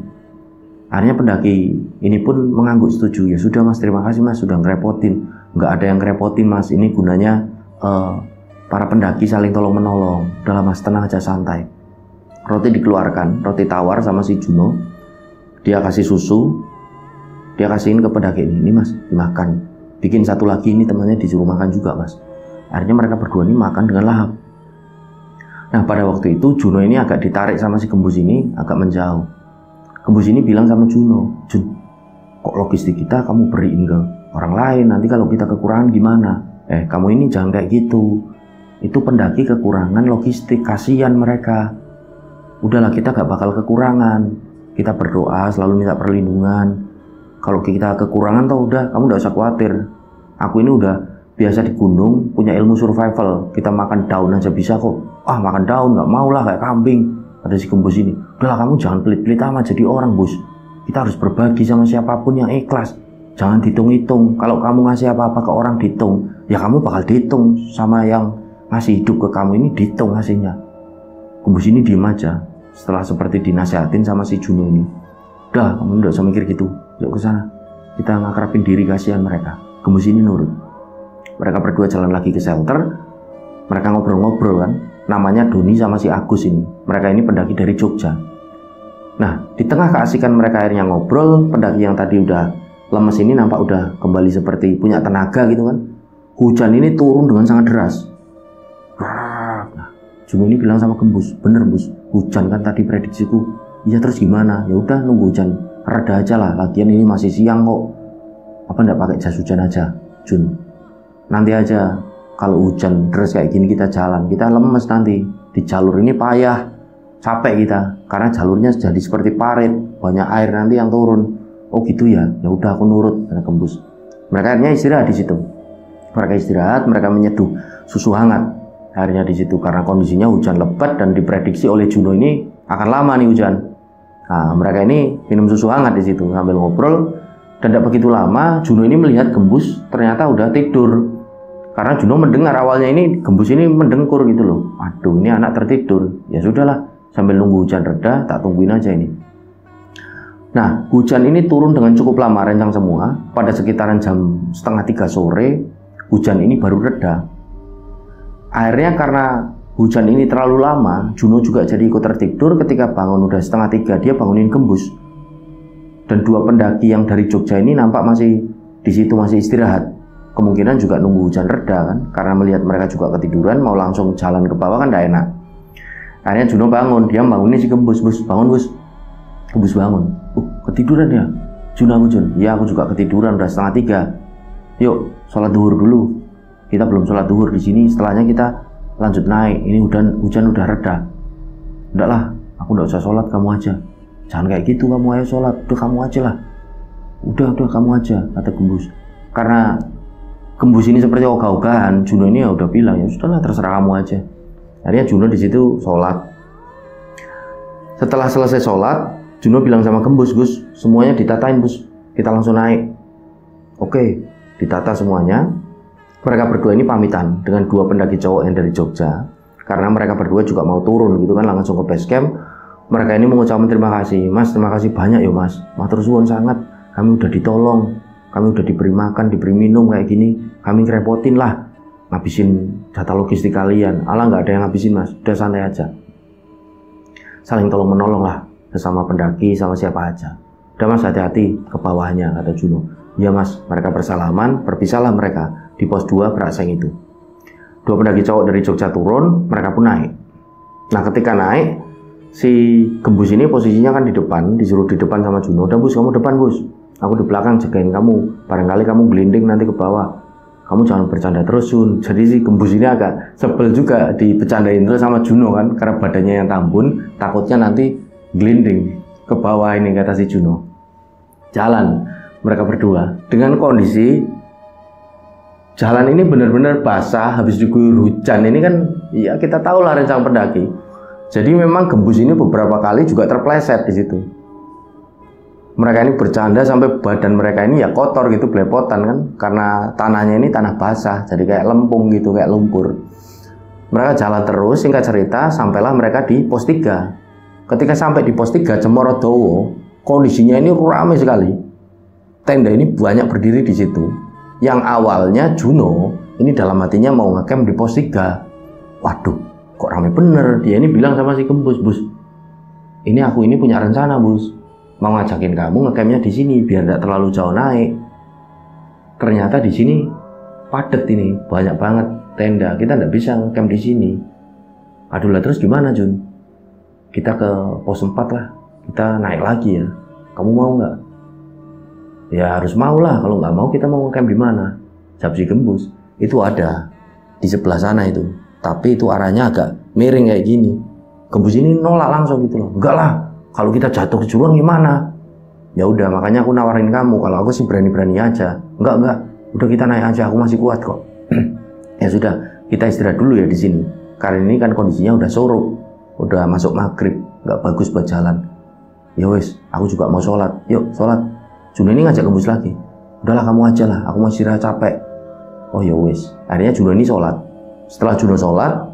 [SPEAKER 1] Akhirnya pendaki ini pun mengangguk setuju. Ya sudah mas, terima kasih mas sudah ngerepotin. Enggak ada yang ngerepotin mas, ini gunanya para pendaki saling tolong menolong. Udah mas, tenang aja, santai. Roti dikeluarkan, roti tawar sama si Juno. Dia kasih susu, dia kasihin ke pendaki ini mas, dimakan. Bikin satu lagi, ini temannya disuruh makan juga mas. Akhirnya mereka berdua ini makan dengan lahap. Nah pada waktu itu Juno ini agak ditarik sama si gembus ini, agak menjauh. Gembus ini bilang sama Juno, Jun, kok logistik kita kamu beriin ke orang lain, nanti kalau kita kekurangan gimana? Kamu ini jangan kayak gitu. Itu pendaki kekurangan logistik, kasihan mereka. Udahlah, kita gak bakal kekurangan. Kita berdoa, selalu minta perlindungan. Kalau kita kekurangan tuh udah, kamu gak usah khawatir. Aku ini udah biasa di gunung, punya ilmu survival. Kita makan daun aja bisa kok. Ah makan daun gak mau lah, kayak kambing. Ada si gembus ini, udahlah kamu jangan pelit-pelit amat jadi orang bos. Kita harus berbagi sama siapapun yang ikhlas. Jangan dihitung-hitung. Kalau kamu ngasih apa-apa ke orang dihitung, ya kamu bakal dihitung sama yang ngasih hidup ke kamu ini, dihitung hasilnya. Gembus ini diem aja setelah seperti dinasehatin sama si Juno ini. Udah, kamu gak usah mikir gitu. Yuk ke sana. Kita ngakrapin diri, kasihan mereka. Gembus ini nurut. Mereka berdua jalan lagi ke shelter. Mereka ngobrol-ngobrol kan. Namanya Doni sama si Agus ini. Mereka ini pendaki dari Jogja. Nah, di tengah keasikan mereka akhirnya ngobrol, pendaki yang tadi udah lemes ini nampak udah kembali seperti punya tenaga gitu kan. Hujan ini turun dengan sangat deras. Nah, Juno ini bilang sama Gembus, bener bus, hujan kan tadi prediksiku. Iya terus gimana? Ya udah nunggu hujan reda aja lah. Lagian ini masih siang kok. Apa ndak pakai jas hujan aja, Jun? Nanti aja kalau hujan terus kayak gini kita jalan, kita lemes nanti. Di jalur ini payah, capek kita karena jalurnya jadi seperti parit, banyak air nanti yang turun. Oh gitu ya. Ya udah aku nurut, kata Gembus. Mereka akhirnya istirahat di situ. Mereka istirahat, mereka menyeduh susu hangat. Akhirnya di situ karena kondisinya hujan lebat dan diprediksi oleh Juno ini akan lama nih hujan. Nah, mereka ini minum susu hangat di situ sambil ngobrol, dan tidak begitu lama Juno ini melihat Gembus ternyata udah tidur. Karena Juno mendengar awalnya ini Gembus ini mendengkur gitu loh. Aduh, ini anak tertidur. Ya sudahlah, sambil nunggu hujan reda, tak tungguin aja ini. Nah, hujan ini turun dengan cukup lama rencang semua. Pada sekitaran jam 2:30 sore, hujan ini baru reda. Akhirnya karena hujan ini terlalu lama, Juno juga jadi ikut tertidur. Ketika bangun udah 2:30, dia bangunin Gembus. Dan dua pendaki yang dari Jogja ini nampak masih di situ, masih istirahat. Kemungkinan juga nunggu hujan reda kan, karena melihat mereka juga ketiduran, mau langsung jalan ke bawah kan tidak enak. Akhirnya Juno bangun, dia bangunnya si Gembus, Bus, bangun Bus. Gembus bangun, ketiduran ya? Jun, aku Jun, ya aku juga ketiduran, udah 2:30. Yuk, sholat duhur dulu. Kita belum sholat duhur di sini, setelahnya kita lanjut naik. Ini hujan udah reda. Udah lah, aku udah usah sholat, kamu aja. Jangan kayak gitu, kamu ayo sholat, udah kamu aja lah. Udah kamu aja, kata Gembus. Karena Gembus ini seperti ogah-ogahan, Juno ini ya udah bilang, ya sudahlah terserah kamu aja. Akhirnya Juno di situ sholat. Setelah selesai sholat, Juno bilang sama Gembus, Gus, semuanya ditatain Bus, kita langsung naik. Oke, ditata semuanya. Mereka berdua ini pamitan dengan 2 pendaki cowok yang dari Jogja, karena mereka berdua juga mau turun gitu kan, langsung ke base camp. Mereka ini mengucapkan terima kasih, Mas, terima kasih banyak ya Mas, matur suwun sangat, kami udah ditolong, kami udah diberi makan, diberi minum kayak gini, kami ngerepotin lah ngabisin data logistik kalian. Alah, nggak ada yang ngabisin Mas, udah santai aja. Saling tolong menolong lah sesama pendaki, sama siapa aja. Udah Mas, hati-hati ke bawahnya, kata Juno. Ya Mas, mereka bersalaman, berpisahlah mereka di pos 2 Braseng itu. 2 pendaki cowok dari Jogja turun, mereka pun naik. Nah, ketika naik, si Gembus ini posisinya kan di depan, disuruh di depan sama Juno. Udah Bus, kamu depan Bus, aku di belakang jagain kamu, barangkali kamu gelinding nanti ke bawah. Kamu jangan bercanda terus Jun. Jadi si Gembus ini agak sebel juga dibecandain terus sama Juno kan, karena badannya yang tambun, takutnya nanti gelinding ke bawah ini, kata si Juno. Jalan mereka berdua dengan kondisi jalan ini benar-benar basah, habis diguyur hujan. Ini kan ya kita tahu lah rencana pendaki. Jadi memang Gembus ini beberapa kali juga terpleset di situ. Mereka ini bercanda sampai badan mereka ini ya kotor gitu, belepotan kan, karena tanahnya ini tanah basah, jadi kayak lempung gitu, kayak lumpur. Mereka jalan terus, singkat cerita, sampailah mereka di pos 3. Ketika sampai di pos 3 Cemorodowo, kondisinya ini ramai sekali. Tenda ini banyak berdiri di situ. Yang awalnya Juno ini dalam hatinya mau ngecamp di pos 3. Waduh, kok ramai bener. Dia ini bilang sama si Gembus, Bus, ini aku ini punya rencana Bus, mau ngajakin kamu ngecampnya di sini biar tidak terlalu jauh naik. Ternyata di sini padat ini, banyak banget tenda, kita tidak bisa ngecamp di sini. Aduh lah, terus gimana Jun? Kita ke pos 4 lah, kita naik lagi ya. Kamu mau nggak? Ya harus mau lah, kalau nggak mau kita mau ngecamp di mana? Jawab si Gembus, itu ada di sebelah sana itu, tapi itu arahnya agak miring kayak gini. Gembus ini nolak langsung gitu loh. Enggak lah, kalau kita jatuh ke jurang gimana? Ya udah, makanya aku nawarin kamu, kalau aku sih berani-berani aja. Enggak, udah kita naik aja, aku masih kuat kok. Ya sudah, kita istirahat dulu ya di sini. Karena ini kan kondisinya udah surut, udah masuk maghrib, nggak bagus buat jalan. Ya wes, aku juga mau sholat. Yuk sholat. Juno ini ngajak Gembus lagi. Udahlah kamu aja lah, aku masih rasa capek. Oh ya wes. Akhirnya Juno ini sholat. Setelah Juno sholat,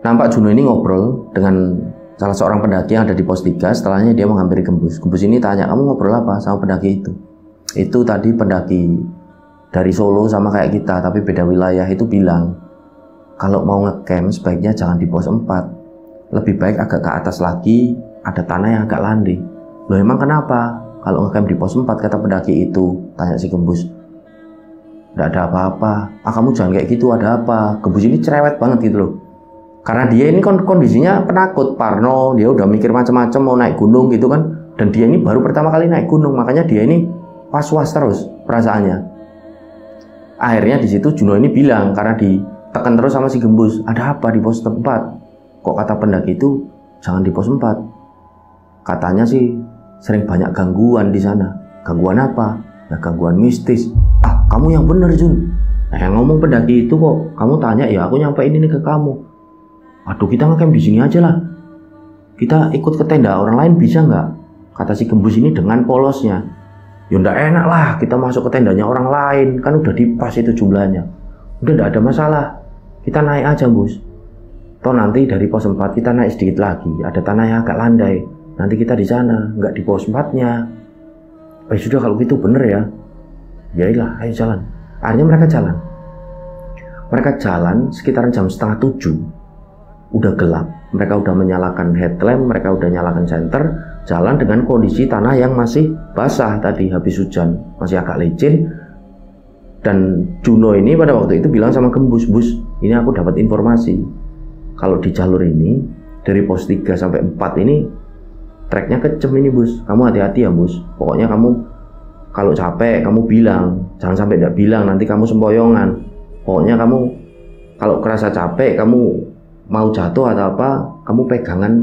[SPEAKER 1] nampak Juno ini ngobrol dengan salah seorang pendaki yang ada di pos 3. Setelahnya dia menghampiri Gembus. Gembus ini tanya, kamu ngobrol apa sama pendaki itu? Itu tadi pendaki dari Solo sama kayak kita, tapi beda wilayah, itu bilang kalau mau ngecamp sebaiknya jangan di pos 4. Lebih baik agak ke atas lagi, ada tanah yang agak landai. Loh emang kenapa? Kalau ngecamp di pos 4, kata pendaki itu, tanya si Gembus. Nggak ada apa-apa. Ah kamu jangan kayak gitu, ada apa? Gembus ini cerewet banget gitu loh. Karena dia ini kondisinya penakut, parno, dia udah mikir macam-macam mau naik gunung gitu kan. Dan dia ini baru pertama kali naik gunung, makanya dia ini was-was terus perasaannya. Akhirnya di situ Juno ini bilang, karena ditekan terus sama si Gembus, ada apa di pos 4? Kok kata pendaki itu jangan di pos 4? Katanya sih sering banyak gangguan di sana. Gangguan apa? Ya gangguan mistis. Ah, kamu yang bener Jun. Nah, yang ngomong pendaki itu kok kamu tanya, ya aku nyampein ini ke kamu. Aduh, kita ngecamp di sini aja lah. Kita ikut ke tenda orang lain bisa nggak? Kata si Gembus ini dengan polosnya. Ya ndak enak lah kita masuk ke tendanya orang lain, kan udah di pas itu jumlahnya. Udah ndak ada masalah, kita naik aja Bus. Toh nanti dari pos 4 kita naik sedikit lagi, ada tanah yang agak landai. Nanti kita di sana, nggak di pos 4-nya. Sudah kalau gitu bener ya. Yailah, ayo jalan. Akhirnya mereka jalan. Mereka jalan sekitaran jam 6:30. Udah gelap, mereka udah menyalakan headlamp, mereka udah nyalakan senter. Jalan dengan kondisi tanah yang masih basah tadi, habis hujan, masih agak licin. Dan Juno ini pada waktu itu bilang sama Gembus, Bus, ini aku dapat informasi kalau di jalur ini dari pos 3 sampai 4 ini treknya kencem ini bos. Kamu hati-hati ya bos. Pokoknya kamu kalau capek kamu bilang, jangan sampai tidak bilang nanti kamu sempoyongan. Pokoknya kamu kalau kerasa capek, kamu mau jatuh atau apa, kamu pegangan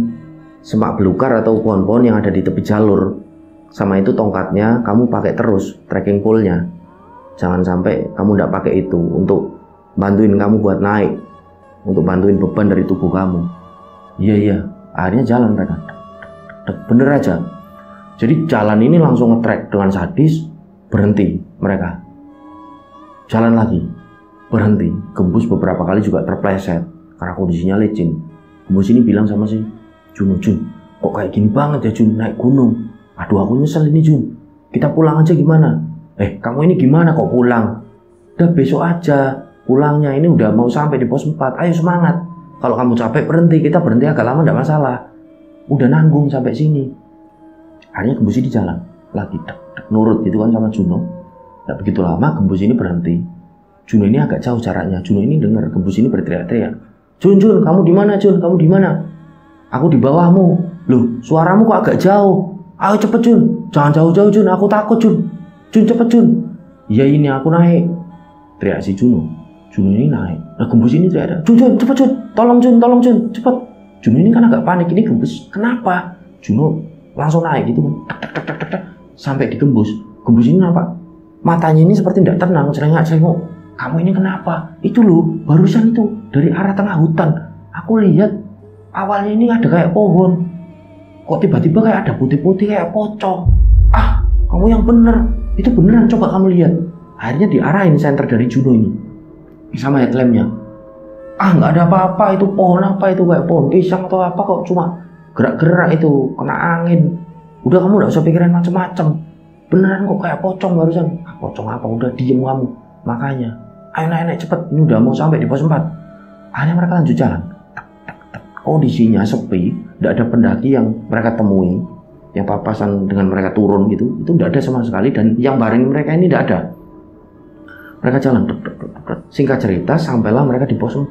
[SPEAKER 1] semak belukar atau pohon-pohon yang ada di tepi jalur. Sama itu tongkatnya kamu pakai terus trekking pole-nya. Jangan sampai kamu tidak pakai itu untuk bantuin kamu buat naik, untuk bantuin beban dari tubuh kamu. Iya, akhirnya jalan mereka. Bener aja. Jadi jalan ini langsung nge-track dengan sadis, berhenti mereka. Jalan lagi, berhenti. Gembus beberapa kali juga terpleset karena kondisinya licin. Gembus ini bilang sama si Jun, kok kayak gini banget ya Jun, naik gunung. Aduh aku nyesel ini Jun, kita pulang aja gimana? Kamu ini gimana kok pulang? Udah besok aja pulangnya, ini udah mau sampai di pos 4. Ayo semangat. Kalau kamu capek berhenti, kita berhenti agak lama enggak masalah. Udah nanggung sampai sini. Akhirnya Gembus ini jalan lagi, nurut gitu kan sama Juno. Enggak begitu lama Gembus ini berhenti. Juno ini agak jauh jaraknya. Juno ini dengar Gembus ini berteriak-teriak. Jun, kamu di mana Jun? Kamu di mana? Aku di bawahmu. Loh, suaramu kok agak jauh. Ayo cepet Jun, jangan jauh-jauh Jun, aku takut Jun. Jun cepet Jun. Iya ini aku naik. Teriak si Juno. Juno ini naik. Nah Gembus ini teriak. Jun cepet Jun, tolong Jun, cepet. Juno ini kan agak panik, ini Gembus kenapa? Juno langsung naik gitu kan. Sampai di Gembus. Gembus ini nampak matanya ini seperti tidak tenang, celengak-celengok. Kamu ini kenapa? Itu loh, barusan itu dari arah tengah hutan. Aku lihat awalnya ini ada kayak pohon. Kok tiba-tiba kayak ada putih-putih kayak pocong. Kamu yang bener. Itu beneran, coba kamu lihat. Akhirnya diarahin senter dari Juno ini sama headlampnya. Nggak ada apa-apa, itu pohon apa itu, kayak pohon pisang atau apa kok, cuma gerak-gerak itu, kena angin. Udah kamu nggak usah pikirin macem-macem. Beneran kok kayak pocong barusan. Pocong apa, udah diem kamu. Makanya ayo naik cepet, ini udah mau sampai di pos 4. Akhirnya mereka lanjut jalan. Kondisinya sepi, tidak ada pendaki yang mereka temui, yang papasan dengan mereka turun gitu, itu tidak ada sama sekali. Dan yang bareng mereka ini tidak ada. Mereka jalan, singkat cerita sampailah mereka di pos 4.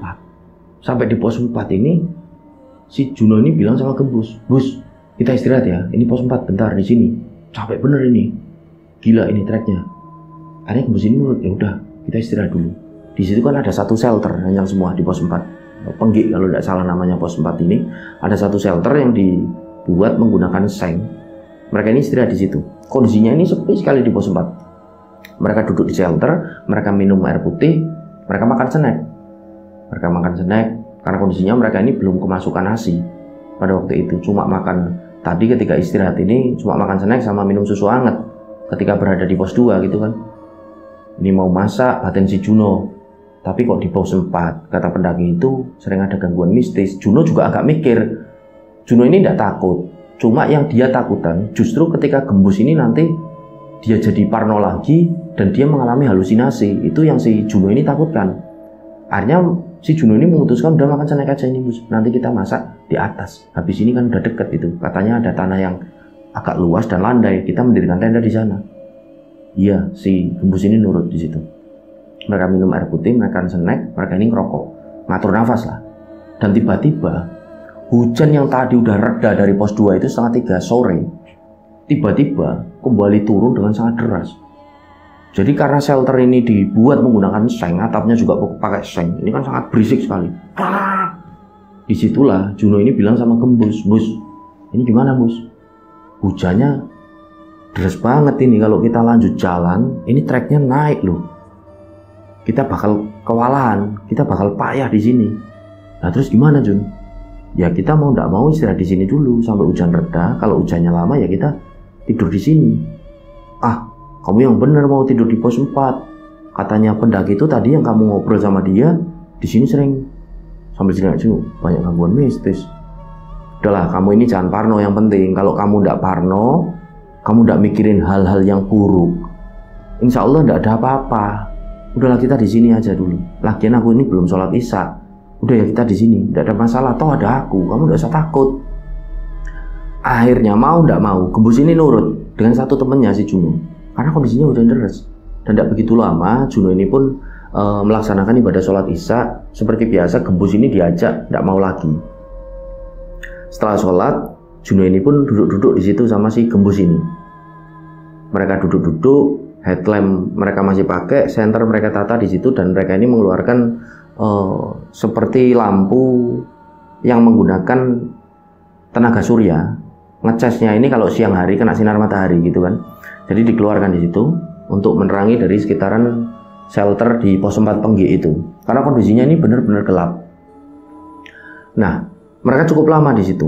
[SPEAKER 1] Sampai di pos 4 ini si Juno ini bilang sama Gembus, Bus, kita istirahat ya, ini pos 4 bentar di sini, capek bener ini, gila ini treknya. Akhirnya Gembus ini menurut, ya udah kita istirahat dulu. Di situ kan ada satu shelter yang semua di pos 4. Penggik kalau tidak salah namanya pos 4 ini, ada satu shelter yang dibuat menggunakan seng. Mereka ini istirahat di situ. Kondisinya ini sepi sekali di pos 4. Mereka duduk di shelter, mereka minum air putih, mereka makan snack. Karena kondisinya mereka ini belum kemasukan nasi pada waktu itu. Cuma makan tadi ketika istirahat ini cuma makan snack sama minum susu hangat ketika berada di pos 2 gitu kan. Ini mau masak batin si Juno. Tapi kok di pos 4, kata pendaki itu sering ada gangguan mistis. Juno juga agak mikir. Juno ini tidak takut. Cuma yang dia takutan justru ketika Gembus ini nanti dia jadi parno lagi dan dia mengalami halusinasi. Itu yang si Juno ini takutkan. Akhirnya si Juno ini memutuskan udah makan snack aja ini Bus. Nanti kita masak di atas. Habis ini kan udah deket itu. Katanya ada tanah yang agak luas dan landai. Kita mendirikan tenda di sana. Iya, si Gembus ini nurut di situ. Mereka minum air putih, makan snack, mereka ini ngerokok, ngatur nafas lah. Dan tiba-tiba hujan yang tadi udah reda dari pos 2 itu setengah 3 sore, tiba-tiba kembali turun dengan sangat deras. Jadi karena shelter ini dibuat menggunakan seng, atapnya juga pakai seng, ini kan sangat berisik sekali. Disitulah Juno ini bilang sama Gembus, Bus, ini gimana Bus? Hujannya deras banget ini, kalau kita lanjut jalan, ini treknya naik loh. Kita bakal kewalahan, kita bakal payah di sini. Nah terus gimana Jun? Ya kita mau tidak mau istirahat di sini dulu sampai hujan reda. Kalau hujannya lama ya kita tidur di sini. Kamu yang benar mau tidur di pos 4. Katanya pendaki itu tadi yang kamu ngobrol sama dia, di sini sering sambil cerita banyak gangguan mistis. Udahlah, kamu ini jangan parno, yang penting kalau kamu tidak parno, kamu tidak mikirin hal-hal yang buruk, insya Allah tidak ada apa-apa. Udahlah kita di sini aja dulu. Lagian aku ini belum sholat isya. Udah ya kita di sini, tidak ada masalah. Toh ada aku, kamu tidak usah takut. Akhirnya mau tidak mau, Gembus ini nurut dengan satu temennya si Juno. Karena kondisinya udah deres dan tidak begitu lama. Juno ini pun melaksanakan ibadah sholat isya. Seperti biasa, gembus ini diajak, tidak mau lagi. Setelah sholat, Juno ini pun duduk-duduk di situ sama si gembus ini. Mereka duduk-duduk, headlamp mereka masih pakai, senter mereka tata di situ, dan mereka ini mengeluarkan seperti lampu yang menggunakan tenaga surya. Ngecasnya ini kalau siang hari kena sinar matahari gitu kan. Jadi dikeluarkan di situ untuk menerangi dari sekitaran shelter di pos 4 Penggi itu. Karena kondisinya ini benar-benar gelap. Nah, mereka cukup lama di situ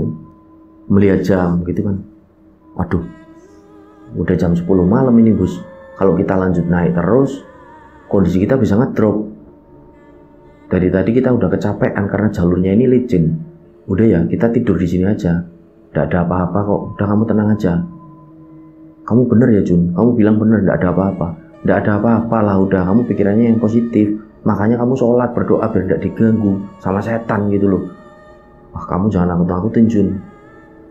[SPEAKER 1] melihat jam gitu kan. Waduh, udah jam 10 malam ini bos. Kalau kita lanjut naik terus, kondisi kita bisa ngedrop. Dari tadi kita udah kecapean karena jalurnya ini licin. Udah ya, kita tidur di sini aja. Tidak ada apa-apa kok. Udah, kamu tenang aja. Kamu bener ya Jun. Kamu bilang bener, tidak ada apa-apa. Tidak ada apa-apa lah. Udah, kamu pikirannya yang positif. Makanya kamu sholat, berdoa biar tidak diganggu sama setan gitu loh. Wah, kamu jangan nakut-nakutin Jun.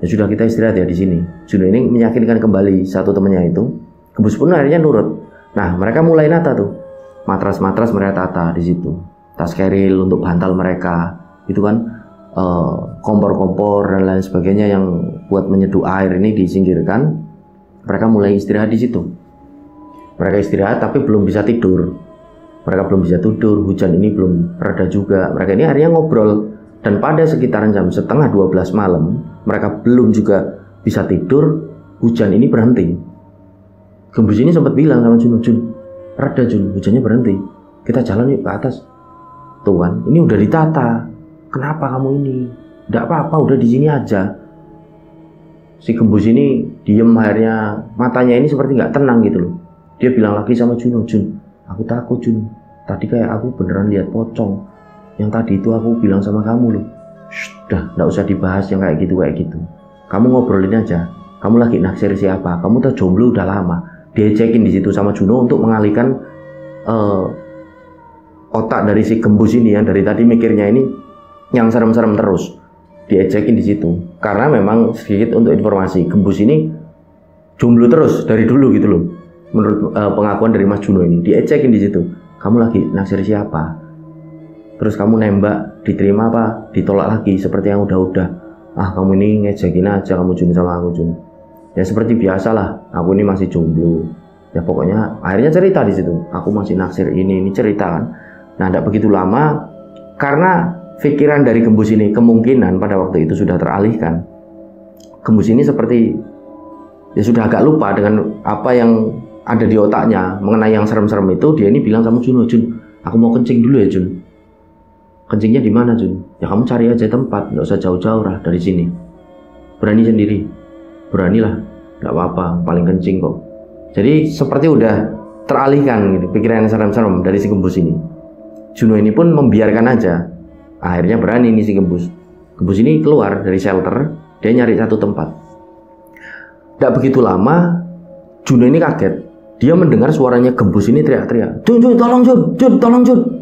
[SPEAKER 1] Ya sudah, kita istirahat ya di sini. Jun ini meyakinkan kembali satu temannya itu. Gembus pun akhirnya nurut. Nah, mereka mulai nata tuh. Matras-matras mereka tata di situ. Tas keril untuk bantal mereka. Itu kan kompor-kompor dan lain sebagainya yang buat menyeduh air ini disingkirkan. Mereka mulai istirahat di situ. Mereka istirahat tapi belum bisa tidur. Mereka belum bisa tidur. Hujan ini belum reda juga. Mereka ini akhirnya ngobrol. Dan pada sekitaran jam setengah 12 malam, mereka belum juga bisa tidur. Hujan ini berhenti. Gembus ini sempat bilang sama Jun, reda Jun, hujannya berhenti. Kita jalan yuk ke atas. Tuh kan, ini udah ditata. Kenapa kamu ini? Tidak apa-apa, udah di sini aja. Si gembus ini diem, akhirnya matanya ini seperti nggak tenang gitu loh. Dia bilang lagi sama Jun, aku takut Jun. Tadi kayak aku beneran lihat pocong. Yang tadi itu aku bilang sama kamu loh. Sudah, nggak usah dibahas yang kayak gitu. Kamu ngobrolin aja. Kamu lagi naksir siapa? Kamu tuh jomblo udah lama. Dia cekin di situ sama Juno untuk mengalihkan otak dari si gembus ini yang dari tadi mikirnya ini yang serem-serem terus. Diecekin di situ karena memang sedikit untuk informasi, gembus ini jomblo terus dari dulu gitu loh. Menurut pengakuan dari Mas Juno ini, diecekin di situ. Kamu lagi naksir siapa? Terus kamu nembak, diterima apa? Ditolak lagi seperti yang udah-udah. Ah, kamu ini ngejekin aja kamu Jun sama aku Jun. Ya seperti biasalah, aku ini masih jomblo. Ya pokoknya akhirnya cerita di situ. Aku masih naksir ini cerita kan. Nah, tidak begitu lama karena pikiran dari gembus ini kemungkinan pada waktu itu sudah teralihkan. Gembus ini seperti ya sudah agak lupa dengan apa yang ada di otaknya mengenai yang serem-serem itu. Dia ini bilang sama Jun, aku mau kencing dulu ya Jun. Kencingnya di mana Jun? Ya kamu cari aja tempat, nggak usah jauh-jauh lah dari sini. Berani sendiri, beranilah, nggak apa-apa, paling kencing kok. Jadi seperti udah teralihkan gitu pikiran yang serem-serem dari si gembus ini. Juno ini pun membiarkan aja. Akhirnya berani nih si gembus. Gembus ini keluar dari shelter, dia nyari satu tempat. Tidak begitu lama, Juno ini kaget. Dia mendengar suaranya gembus ini teriak-teriak, Jun, tolong Jun, tolong Jun.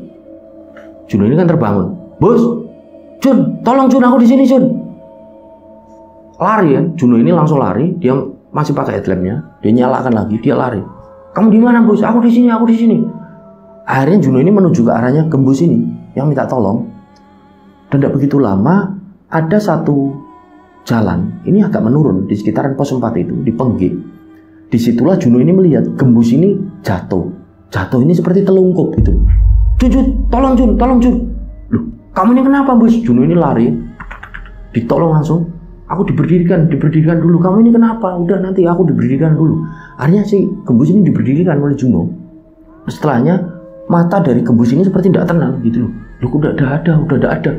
[SPEAKER 1] Juno ini kan terbangun, bos, Jun, tolong Jun, aku di sini Jun. Lari ya, Juno ini langsung lari. Dia masih pakai headlampnya, dia nyalakan lagi, dia lari. Kamu di mana bos? Aku di sini. Akhirnya Juno ini menuju ke arahnya gembus ini yang minta tolong. Dan tidak begitu lama ada satu jalan ini agak menurun di sekitaran pos 4 itu di Penggi. Disitulah Juno ini melihat gembus ini jatuh ini seperti telungkup gitu. Jun, tolong Jun. Loh, kamu ini kenapa bos? Juno ini lari, ditolong langsung. Aku diberdirikan dulu. Kamu ini kenapa? Udah, nanti aku diberdirikan dulu. Akhirnya si gembus ini diberdirikan oleh Juno. Setelahnya mata dari gembus ini seperti tidak tenang gitu loh. Loh, udah ada.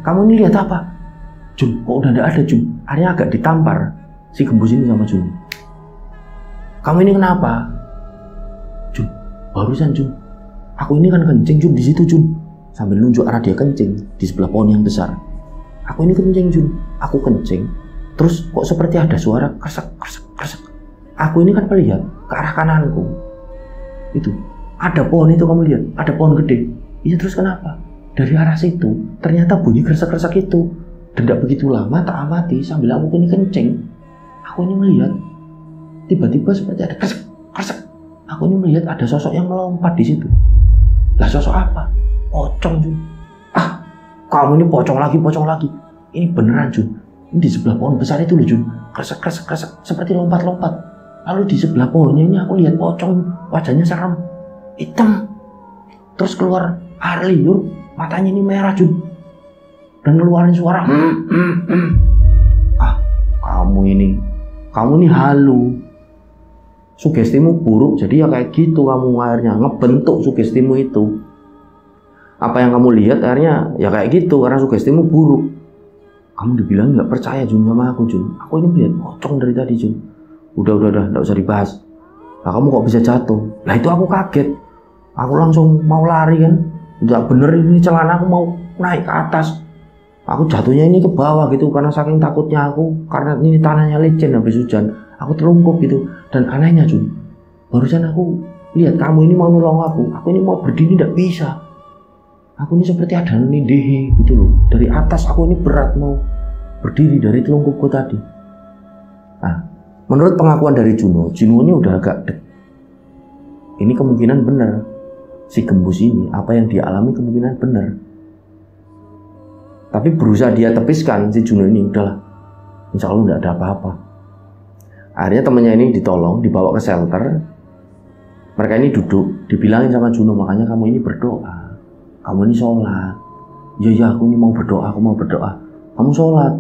[SPEAKER 1] Kamu ini lihat apa? Jun, kok udah tidak ada Jun? Akhirnya agak ditampar si gembus ini sama Jun. Kamu ini kenapa? Jun, barusan Jun. Aku ini kan kencing Jun di situ Jun. Sambil nunjuk arah dia kencing di sebelah pohon yang besar. Aku ini kencing Jun. Aku kencing. Terus kok seperti ada suara kresek. Aku ini kan melihat ke arah kananku. Itu ada pohon itu, kamu lihat, ada pohon gede. Iya, terus kenapa? Dari arah situ ternyata bunyi kresek itu. Dan tidak begitu lama tak amati sambil aku ini kencing. Aku ini melihat tiba-tiba seperti ada kresek. Aku ini melihat ada sosok yang melompat di situ. Lah sosok apa? Pocong Jun. Ah, kamu ini pocong lagi. Ini beneran Jun. Ini di sebelah pohon besar itu loh Jun. Kresek seperti lompat-lompat. Lalu di sebelah pohonnya ini aku lihat pocong, wajahnya serem, hitam. Terus keluar air liur, matanya ini merah Jun. Dan ngeluarin suara. Ah, kamu ini halu. Sugestimu buruk, jadi ya kayak gitu kamu akhirnya ngebentuk sugestimu itu. Apa yang kamu lihat akhirnya ya kayak gitu karena sugestimu buruk. Kamu dibilang nggak percaya Jun sama aku Jun. Aku ini melihat pocong dari tadi Jun. Udah, nggak usah dibahas. Lah kamu kok bisa jatuh? Lah itu aku kaget. Aku langsung mau lari kan. Nggak bener ini celana aku mau naik ke atas. Aku jatuhnya ini ke bawah gitu karena saking takutnya aku. Karena ini tanahnya licin habis hujan. Aku terlungkup gitu. Dan anehnya Jun, barusan aku lihat kamu ini mau nolong aku. Aku ini mau berdiri tidak bisa. Aku ini seperti ada nindehe gitu loh. Dari atas aku ini berat mau berdiri dari telungkupku tadi. Nah, menurut pengakuan dari Juno ini udah agak ini kemungkinan benar. Si gembus ini apa yang dia alami kemungkinan benar. Tapi berusaha dia tepiskan si Juno ini udahlah. Insya Allah nggak ada apa-apa. Akhirnya temannya ini ditolong, dibawa ke shelter. Mereka ini duduk, dibilangin sama Juno, makanya kamu ini berdoa. Kamu ini sholat. Ya aku ini mau berdoa, Kamu sholat.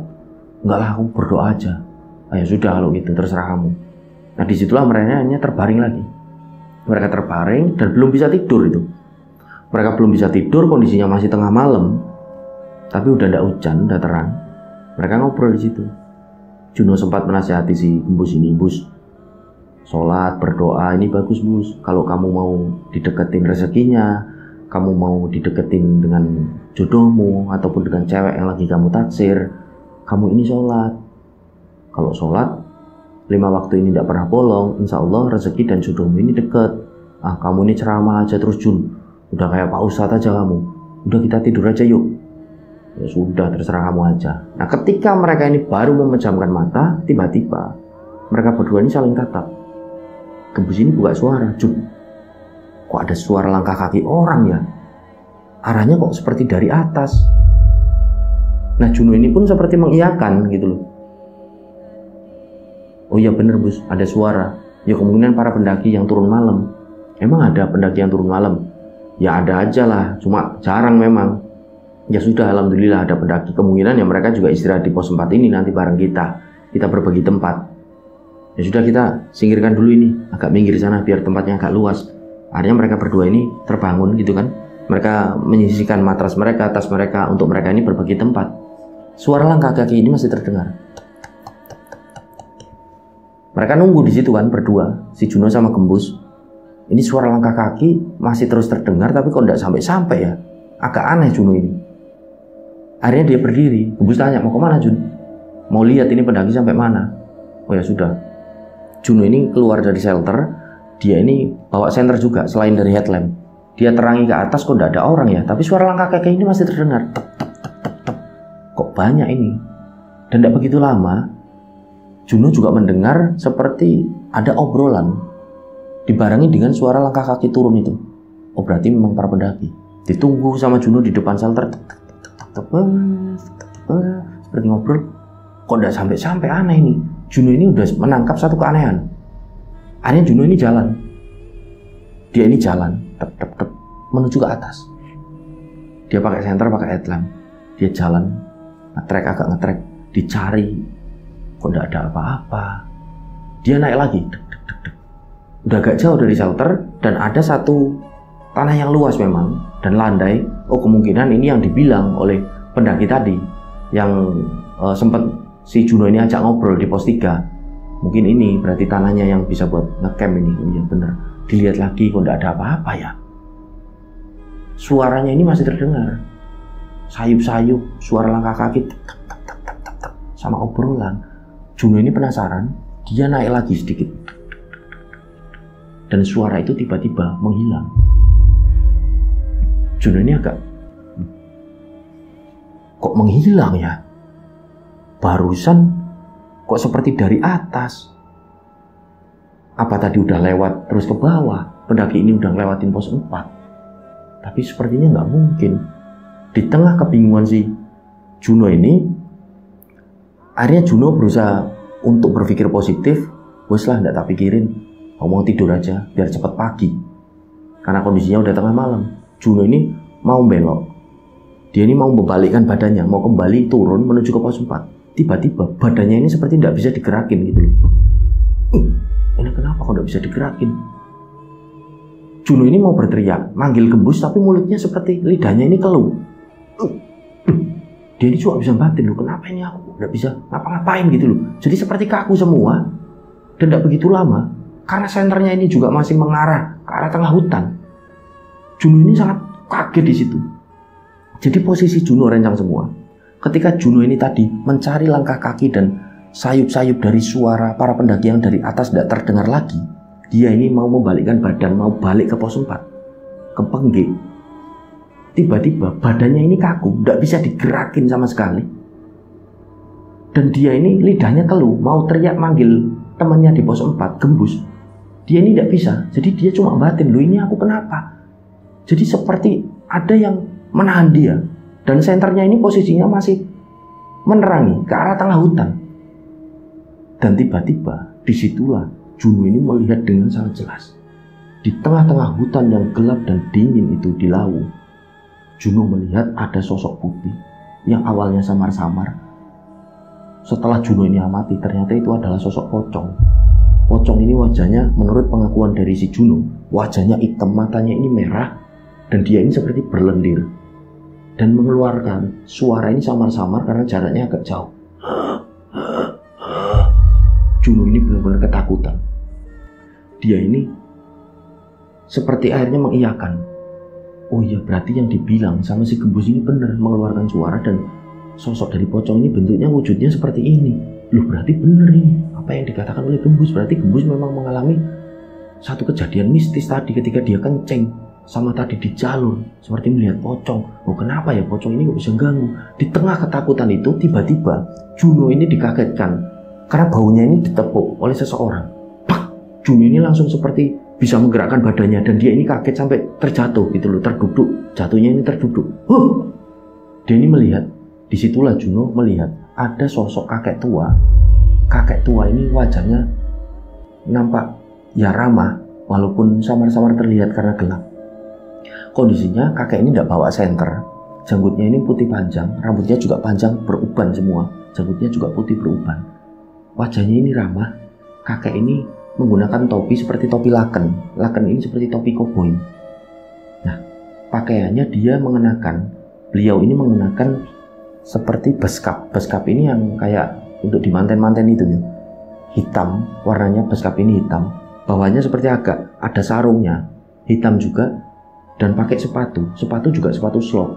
[SPEAKER 1] Enggak lah, aku berdoa aja. Ya sudah kalau gitu, terserah kamu. Nah disitulah mereka terbaring lagi. Mereka terbaring dan belum bisa tidur itu. Mereka belum bisa tidur, kondisinya masih tengah malam. Tapi udah ndak hujan, udah terang. Mereka ngobrol di situ. Juno sempat menasihati si gembus ini, Bus, sholat, berdoa ini bagus Bus. Kalau kamu mau dideketin rezekinya, kamu mau dideketin dengan jodohmu ataupun dengan cewek yang lagi kamu taksir, kamu ini sholat. Kalau sholat 5 waktu ini tidak pernah bolong, insya Allah rezeki dan jodohmu ini deket. Ah kamu ini ceramah aja terus Jun, udah kayak Pak Ustadz aja kamu. Udah kita tidur aja yuk. Ya sudah terserah kamu aja. Nah ketika mereka ini baru memejamkan mata, tiba-tiba mereka berdua ini saling tatap. Gembus ini buka suara, Jun. Kok ada suara langkah kaki orang ya? Arahnya kok seperti dari atas. Nah Juno ini pun seperti mengiyakan gitu loh. Oh iya bener Bus, ada suara. Ya kemungkinan para pendaki yang turun malam. Emang ada pendaki yang turun malam? Ya ada aja lah, cuma jarang memang. Ya sudah, alhamdulillah ada pendaki. Kemungkinan ya mereka juga istirahat di pos 4 ini nanti bareng kita. Kita berbagi tempat. Ya sudah, kita singkirkan dulu ini, agak minggir sana biar tempatnya agak luas. Akhirnya mereka berdua ini terbangun gitu kan. Mereka menyisihkan matras mereka, tas mereka untuk mereka ini berbagi tempat. Suara langkah kaki ini masih terdengar. Mereka nunggu di situ kan berdua, si Juno sama Gembus. Ini suara langkah kaki masih terus terdengar tapi kok tidak sampai-sampai ya. Agak aneh Juno ini. Akhirnya dia berdiri. Gembus tanya, mau kemana Jun? Mau lihat ini pendaki sampai mana? Oh ya sudah. Juno ini keluar dari shelter. Dia ini bawa senter juga selain dari headlamp. Dia terangi ke atas kok tidak ada orang ya. Tapi suara langkah kaki ini masih terdengar. Tep, tep, tep, tep, tep. Kok banyak ini? Dan tidak begitu lama, Juno juga mendengar seperti ada obrolan. Dibarengi dengan suara langkah kaki turun itu. Oh berarti memang para pendaki. Ditunggu sama Juno di depan shelter. Seperti ngobrol. Kok tidak sampai-sampai, aneh ini. Juno ini udah menangkap satu keanehan. Akhirnya Juno ini jalan. Dia ini jalan menuju ke atas. Dia pakai senter, pakai headlamp. Dia jalan ngetrek, agak ngetrek. Dicari. Kok tidak ada apa-apa. Dia naik lagi. Udah agak jauh dari shelter. Dan ada satu tanah yang luas memang dan landai. Oh kemungkinan ini yang dibilang oleh pendaki tadi yang sempat si Juno ini ajak ngobrol di pos 3. Mungkin ini berarti tanahnya yang bisa buat ngecamp ini. Oh iya bener. Dilihat lagi kok tidak ada apa-apa ya. Suaranya ini masih terdengar. Sayup-sayup, suara langkah kaki sama obrolan. Juno ini penasaran, dia naik lagi sedikit. Dan suara itu tiba-tiba menghilang. Juno ini agak, kok menghilang ya? Barusan kok seperti dari atas. Apa tadi udah lewat terus ke bawah? Pendaki ini udah ngelewatin pos 4. Tapi sepertinya nggak mungkin. Di tengah kebingungan si Juno ini, akhirnya Juno berusaha untuk berpikir positif. Wes lah, nggak tak pikirin, mau tidur aja biar cepat pagi. Karena kondisinya udah tengah malam. Juno ini mau belok. Dia ini mau membalikkan badannya, mau kembali turun menuju ke pos 4. Tiba-tiba badannya ini seperti tidak bisa digerakin gitu loh. Ini kenapa kok tidak bisa digerakin? Juno ini mau berteriak, manggil Gembus, tapi mulutnya seperti lidahnya ini keluh. Dia ini cuma bisa batin loh, kenapa ini aku tidak bisa ngapa-ngapain gitu loh. Jadi seperti kaku semua. Dan tidak begitu lama, karena senternya ini juga masih mengarah ke arah tengah hutan. Juno ini sangat kaget di situ. Jadi posisi Juno rencang semua. Ketika Juno ini tadi mencari langkah kaki dan sayup-sayup dari suara para pendaki yang dari atas tidak terdengar lagi, dia ini mau membalikkan badan, mau balik ke pos 4, ke Pengge. Tiba-tiba badannya ini kaku, tidak bisa digerakin sama sekali. Dan dia ini lidahnya keluh, mau teriak manggil temannya di pos 4, Gembus. Dia ini tidak bisa, jadi dia cuma batin, loh ini aku kenapa? Jadi seperti ada yang menahan dia. Dan senternya ini posisinya masih menerangi ke arah tengah hutan. Dan tiba-tiba disitulah Juno ini melihat dengan sangat jelas. Di tengah-tengah hutan yang gelap dan dingin itu di Lawu, Juno melihat ada sosok putih yang awalnya samar-samar. Setelah Juno ini amati, ternyata itu adalah sosok pocong. Pocong ini wajahnya, menurut pengakuan dari si Juno, wajahnya hitam, matanya ini merah, dan dia ini seperti berlendir dan mengeluarkan suara ini samar-samar karena jaraknya agak jauh. Juno ini benar-benar ketakutan. Dia ini seperti akhirnya mengiyakan. Oh iya, berarti yang dibilang sama si Gembus ini benar, mengeluarkan suara, dan sosok dari pocong ini bentuknya, wujudnya seperti ini. Loh, berarti benar ini apa yang dikatakan oleh Gembus. Berarti Gembus memang mengalami satu kejadian mistis tadi ketika dia kenceng sama tadi di jalur, seperti melihat pocong. Oh, kenapa ya pocong ini kok bisa ganggu? Di tengah ketakutan itu, tiba-tiba Juno ini dikagetkan karena baunya ini ditepuk oleh seseorang. Pak! Juno ini langsung seperti bisa menggerakkan badannya, dan dia ini kaget sampai terjatuh gitu loh, terduduk. Jatuhnya ini terduduk. Dia ini melihat, disitulah Juno melihat ada sosok kakek tua. Kakek tua ini wajahnya nampak ya ramah, walaupun samar-samar terlihat karena gelap. Kondisinya kakek ini tidak bawa senter. Janggutnya ini putih panjang, rambutnya juga panjang beruban semua. Janggutnya juga putih beruban. Wajahnya ini ramah. Kakek ini menggunakan topi seperti topi laken. Laken ini seperti topi koboi. Nah, pakaiannya beliau ini mengenakan seperti beskap. Beskap ini yang kayak untuk di manten-manten itu ya. Hitam, warnanya beskap ini hitam. Bawahnya seperti agak ada sarungnya, hitam juga. Dan pakai sepatu juga sepatu slop.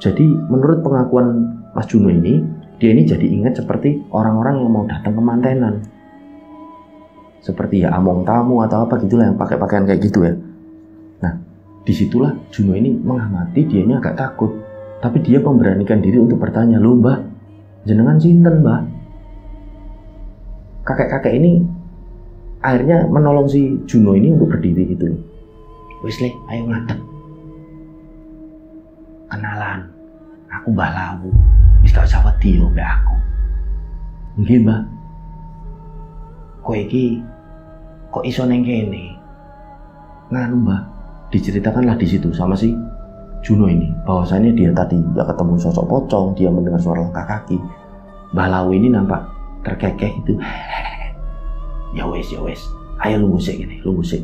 [SPEAKER 1] Jadi menurut pengakuan Mas Juno ini, dia ini jadi ingat seperti orang-orang yang mau datang ke mantenan. Seperti ya among tamu atau apa gitulah yang pakai pakaian kayak gitu ya. Nah, disitulah Juno ini mengamati, dia ini agak takut. Tapi dia memberanikan diri untuk bertanya, "Loh mbah, jenengan sinten mbah?" Kakek-kakek ini akhirnya menolong si Juno ini untuk berdiri gitu loh. "Wis le, ayo ngadeg. Kenalan, aku Mbah Lawu. Wis gak usah wedi yo mbek aku." "Nggih, Mbah. Kowe iki kok iso ning kene?" Nganu, Mbah. Diceritakanlah di situ sama si Juno ini bahwasanya dia tadi nggak ketemu sosok pocong, dia mendengar suara langkah kaki. Mbah Lawu ini nampak terkekeh itu. Ya wes, ayo lu musik ini, lu musik.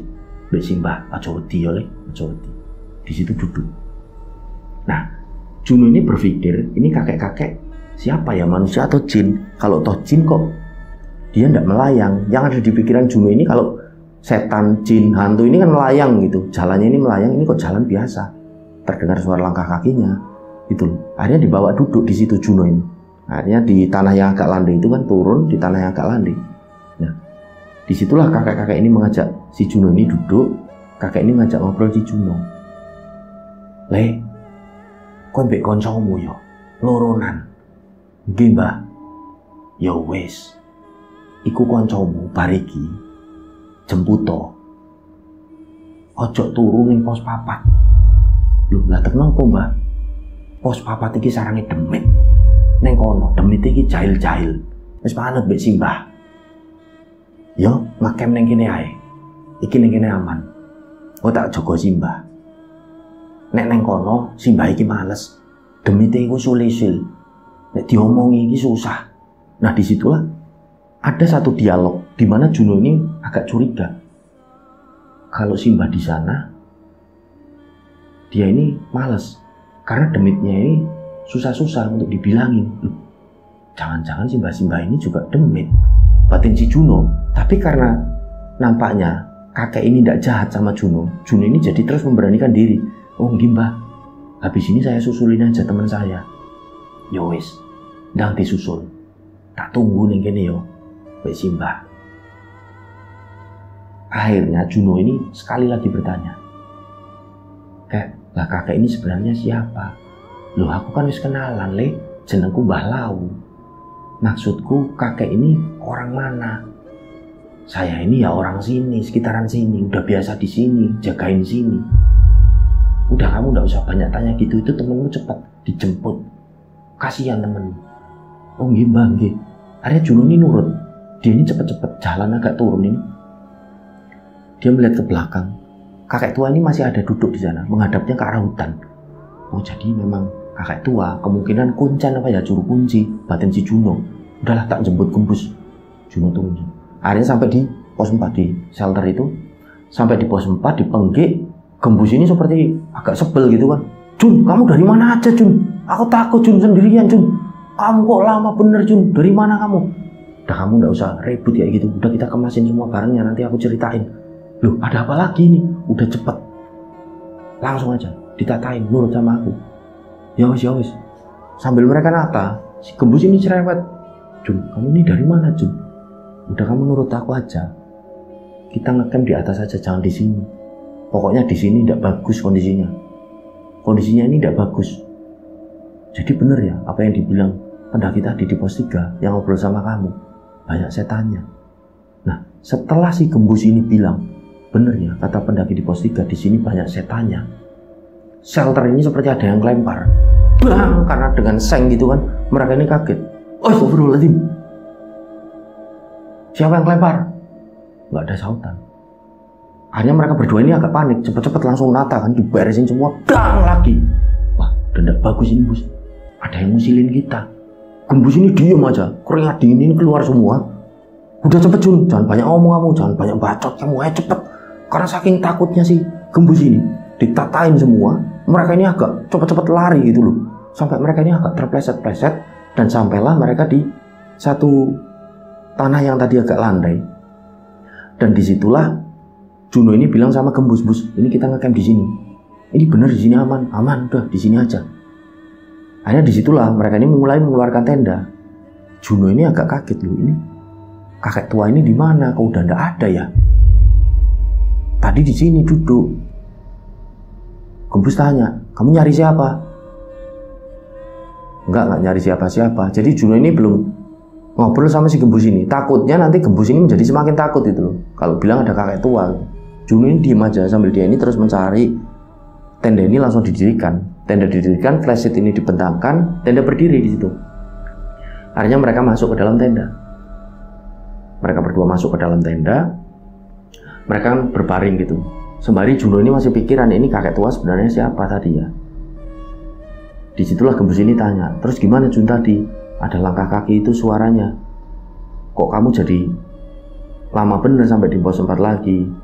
[SPEAKER 1] Mbak Simbah, aja wedi ya le, aja wedi. Di situ duduk. Nah, Juno ini berpikir, ini kakek-kakek siapa ya, manusia atau jin? Kalau toh jin kok dia ndak melayang. Yang ada di pikiran Juno ini kalau setan, jin, hantu ini kan melayang gitu. Jalannya ini melayang, ini kok jalan biasa. Terdengar suara langkah kakinya, gitu loh. Akhirnya dibawa duduk di situ Juno ini. Akhirnya di tanah yang agak landai itu kan turun di tanah yang agak landai. Nah, disitulah kakek-kakek ini mengajak si Juno ini duduk. Kakek ini ngajak ngobrol si Juno. "Le, kowe mbek kancamu yo loronan?" "Nggih, Mbah." "Ya wis. Iku kancamu bariki jemputo. Ojo turu ning pos 4. Loh, lah kenapa Mbah? Pos papat iki sarange demit. Neng kono demit iki jahil-jahil. Wis panut mbek Simbah. Yo, ngakem neng kene ae. Iki neng kene aman. Oh tak jaga Simbah. Nek neng kono Simbah iki males. Demite iku sulisil. Nek diomongi iki susah. Nah disitulah ada satu dialog di mana Juno ini agak curiga. Kalau Simbah di sana, dia ini males karena demitnya ini susah-susah untuk dibilangin. Jangan-jangan Simbah ini juga demit, batin si Juno. Tapi karena nampaknya kakek ini tidak jahat sama Juno, Juno ini jadi terus memberanikan diri. Oh Mbah, habis ini saya susulin aja teman saya. Yo wis, ndang disusul. Tak tunggu ning kene yo, Mbak Simbah. Akhirnya Juno ini sekali lagi bertanya, lah kakek ini sebenarnya siapa? Loh aku kan wis kenalan le, jenengku Mbah Lau. Maksudku kakek ini orang mana? Saya ini ya orang sini, sekitaran sini, udah biasa di sini, jagain sini. Udah kamu nggak usah banyak tanya gitu, itu temenmu cepat dijemput. Kasihan temenmu. Oh Mbah nggih. Akhirnya Juno ini nurut. Dia ini cepet-cepet jalan agak turun ini. Dia melihat ke belakang. Kakek tua ini masih ada duduk di sana, menghadapnya ke arah hutan. Oh jadi memang kakek tua, kemungkinan kuncan apa ya, juru kunci, batin si Juno. Udahlah tak jemput gembus. Juno turun. Akhirnya sampai di pos 4 di shelter itu. Sampai di pos 4 dipenggik. Gembus ini seperti agak sebel gitu kan. Jun, kamu dari mana aja Jun? Aku takut Jun, sendirian Jun. Kamu kok lama bener Jun, dari mana kamu? Udah kamu gak usah ribut kayak gitu. Udah kita kemasin semua barangnya, nanti aku ceritain. Loh ada apa lagi nih? Udah cepet. Langsung aja, ditatain, nurut sama aku. Ya wis. Sambil mereka nata, si gembus ini cerewet. Jun, kamu ini dari mana Jun? Udah kamu nurut aku aja. Kita ngecamp di atas aja, jangan di sini. Pokoknya di sini tidak bagus kondisinya. Kondisinya ini tidak bagus. Jadi bener ya apa yang dibilang pendaki tadi di pos 3 yang ngobrol sama kamu. Banyak setannya. Nah setelah si gembus ini bilang, bener ya kata pendaki di pos 3 di sini banyak setannya. Shelter ini seperti ada yang lempar. Bang! Karena dengan seng gitu kan, mereka ini kaget. Oh astagfirullahaladzim. Siapa yang lempar? Gak ada sautan. Akhirnya mereka berdua ini agak panik, cepet-cepet langsung nata kan, diberesin semua, dang lagi. Wah, udah gak bagus ini bos. Ada yang musilin kita. Gembus ini diem aja, keringat dingin ini keluar semua. Udah cepet Jun, jangan banyak ngomong kamu, jangan banyak bacot kamu, ayo cepet. Karena saking takutnya si gembus ini, ditatain semua, mereka ini agak cepet-cepet lari gitu loh. Sampai mereka ini agak terpleset-pleset, dan sampailah mereka di satu tanah yang tadi agak landai. Dan disitulah Juno ini bilang sama gembus, bus, ini kita ngecamp di sini. Ini bener di sini aman, udah di sini aja. Akhirnya disitulah mereka ini mulai mengeluarkan tenda. Juno ini agak kaget loh, ini kakek tua ini di mana? Kok udah nggak ada ya? Tadi di sini duduk. Gembus tanya, kamu nyari siapa? Enggak nyari siapa-siapa. Jadi Juno ini belum ngobrol sama si gembus ini. Takutnya nanti gembus ini menjadi semakin takut itu loh. Kalau bilang ada kakek tua. Juno ini diem aja sambil dia ini terus mencari. Tenda ini langsung didirikan. Tenda didirikan, flashlight ini dibentangkan, tenda berdiri di situ. Akhirnya mereka masuk ke dalam tenda. Mereka berdua masuk ke dalam tenda. Mereka berbaring gitu. Sembari Juno ini masih pikiran, ini kakek tua sebenarnya siapa tadi ya? Disitulah gembus ini tanya, terus gimana Jun tadi? Ada langkah kaki itu suaranya. Kok kamu jadi lama bener sampai di pos 4 lagi?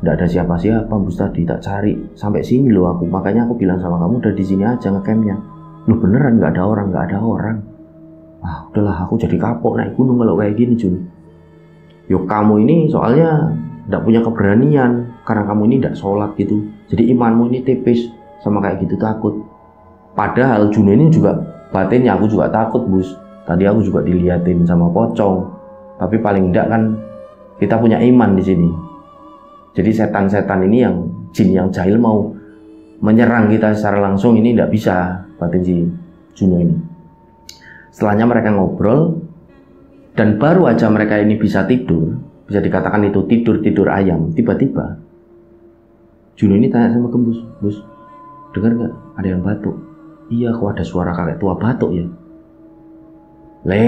[SPEAKER 1] Nggak ada siapa-siapa, bus tadi tak cari sampai sini loh aku. Makanya aku bilang sama kamu udah di sini aja ngecampnya. Loh beneran nggak ada orang. Ah udahlah aku jadi kapok naik gunung kalau kayak gini Jun. Yuk kamu ini soalnya nggak punya keberanian karena kamu ini nggak sholat gitu. Jadi imanmu ini tipis sama kayak gitu takut. Padahal Juno ini juga batinnya aku juga takut bus. Tadi aku juga diliatin sama pocong. Tapi paling enggak kan kita punya iman di sini. Jadi setan-setan ini yang jin yang jahil mau menyerang kita secara langsung ini tidak bisa batin si Juno ini. Setelahnya mereka ngobrol dan baru aja mereka ini bisa tidur, bisa dikatakan itu tidur ayam. Tiba-tiba Juno ini tanya sama gembus, bus, dengar nggak? Ada yang batuk. Iya, kok ada suara kakek tua batuk ya? Le,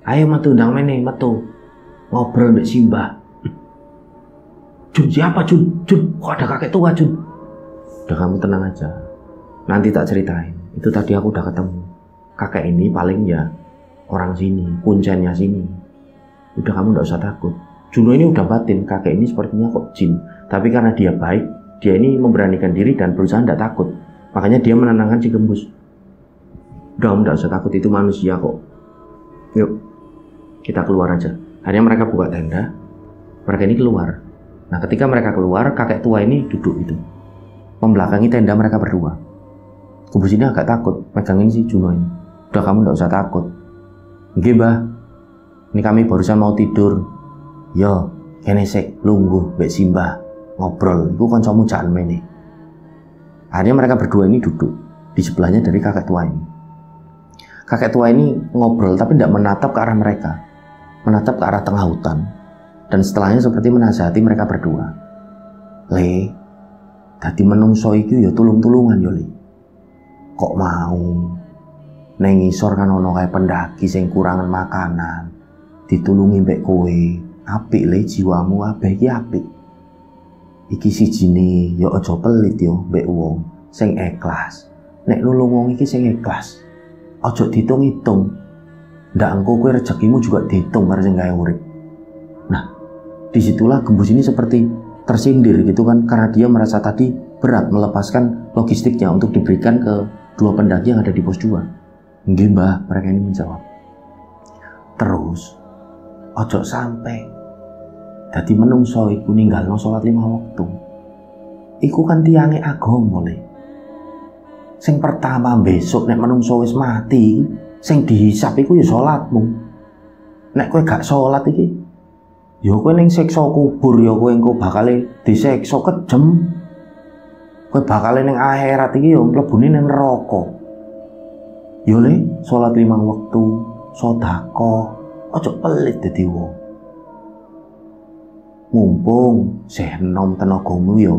[SPEAKER 1] ayo metu ndang mene, metu. Ngobrol mbek Simbah. Jun, siapa Jun? Jun, kok ada kakek tua Jun? Udah, kamu tenang aja. Nanti tak ceritain. Itu tadi aku udah ketemu. Kakek ini paling ya orang sini, kuncennya sini. Udah, kamu gak usah takut. Juno ini udah batin, kakek ini sepertinya kok jin. Tapi karena dia baik, dia ini memberanikan diri dan berusaha gak takut. Makanya dia menenangkan si Gembus. Udah, kamu gak usah takut, itu manusia kok. Yuk, kita keluar aja. Akhirnya mereka buka tenda. Mereka ini keluar. Nah, ketika mereka keluar, kakek tua ini duduk itu, membelakangi tenda mereka berdua. Gembus ini agak takut megangin si Juno ini. Udah, kamu gak usah takut. Nggih, Mbah. Ini kami barusan mau tidur. Yo, kene sik lungguh mbek Simbah ngobrol. Iku kancamu jan mene. Akhirnya mereka berdua ini duduk di sebelahnya dari kakek tua ini. Kakek tua ini ngobrol tapi tidak menatap ke arah mereka, menatap ke arah tengah hutan. Dan setelahnya seperti menasihati mereka berdua. Le, dadi menungso iki ya tulung-tulungan yo, Le. Kok mau neng ngisor kan ono kayak pendaki sing kurangan makanan, ditulungi mbek kowe. Apik Le, jiwamu kabeh iki apik. Iki sijine ya aja pelit yo mbek wong sing ikhlas. Nek nulung wong iki sing ikhlas, aja ditung-itung. Ndak engko kowe rezekimu juga dihitung karo sing gawe urip. Nah, disitulah Gembus ini seperti tersindir gitu kan, karena dia merasa tadi berat melepaskan logistiknya untuk diberikan ke dua pendaki yang ada di pos 2. Nggih, Mbah, mereka ini menjawab. Terus ojo sampai dadi menungso iku ninggalno salat 5 waktu. Iku kan tiange agama, Le. Sing pertama besok nek menungso wis mati, sing dihisab iku ya salatmu. Nek kowe gak salat iki, ya kowe ning siksa kubur, ya kowe engko bakale disiksa kejem. Kowe bakale ning akhirat iki ya mlebune ning neraka. Ya Le, salat 5 waktu, sedekah, aja pelit dadi wong. Mumpung sih enom tenagamu ya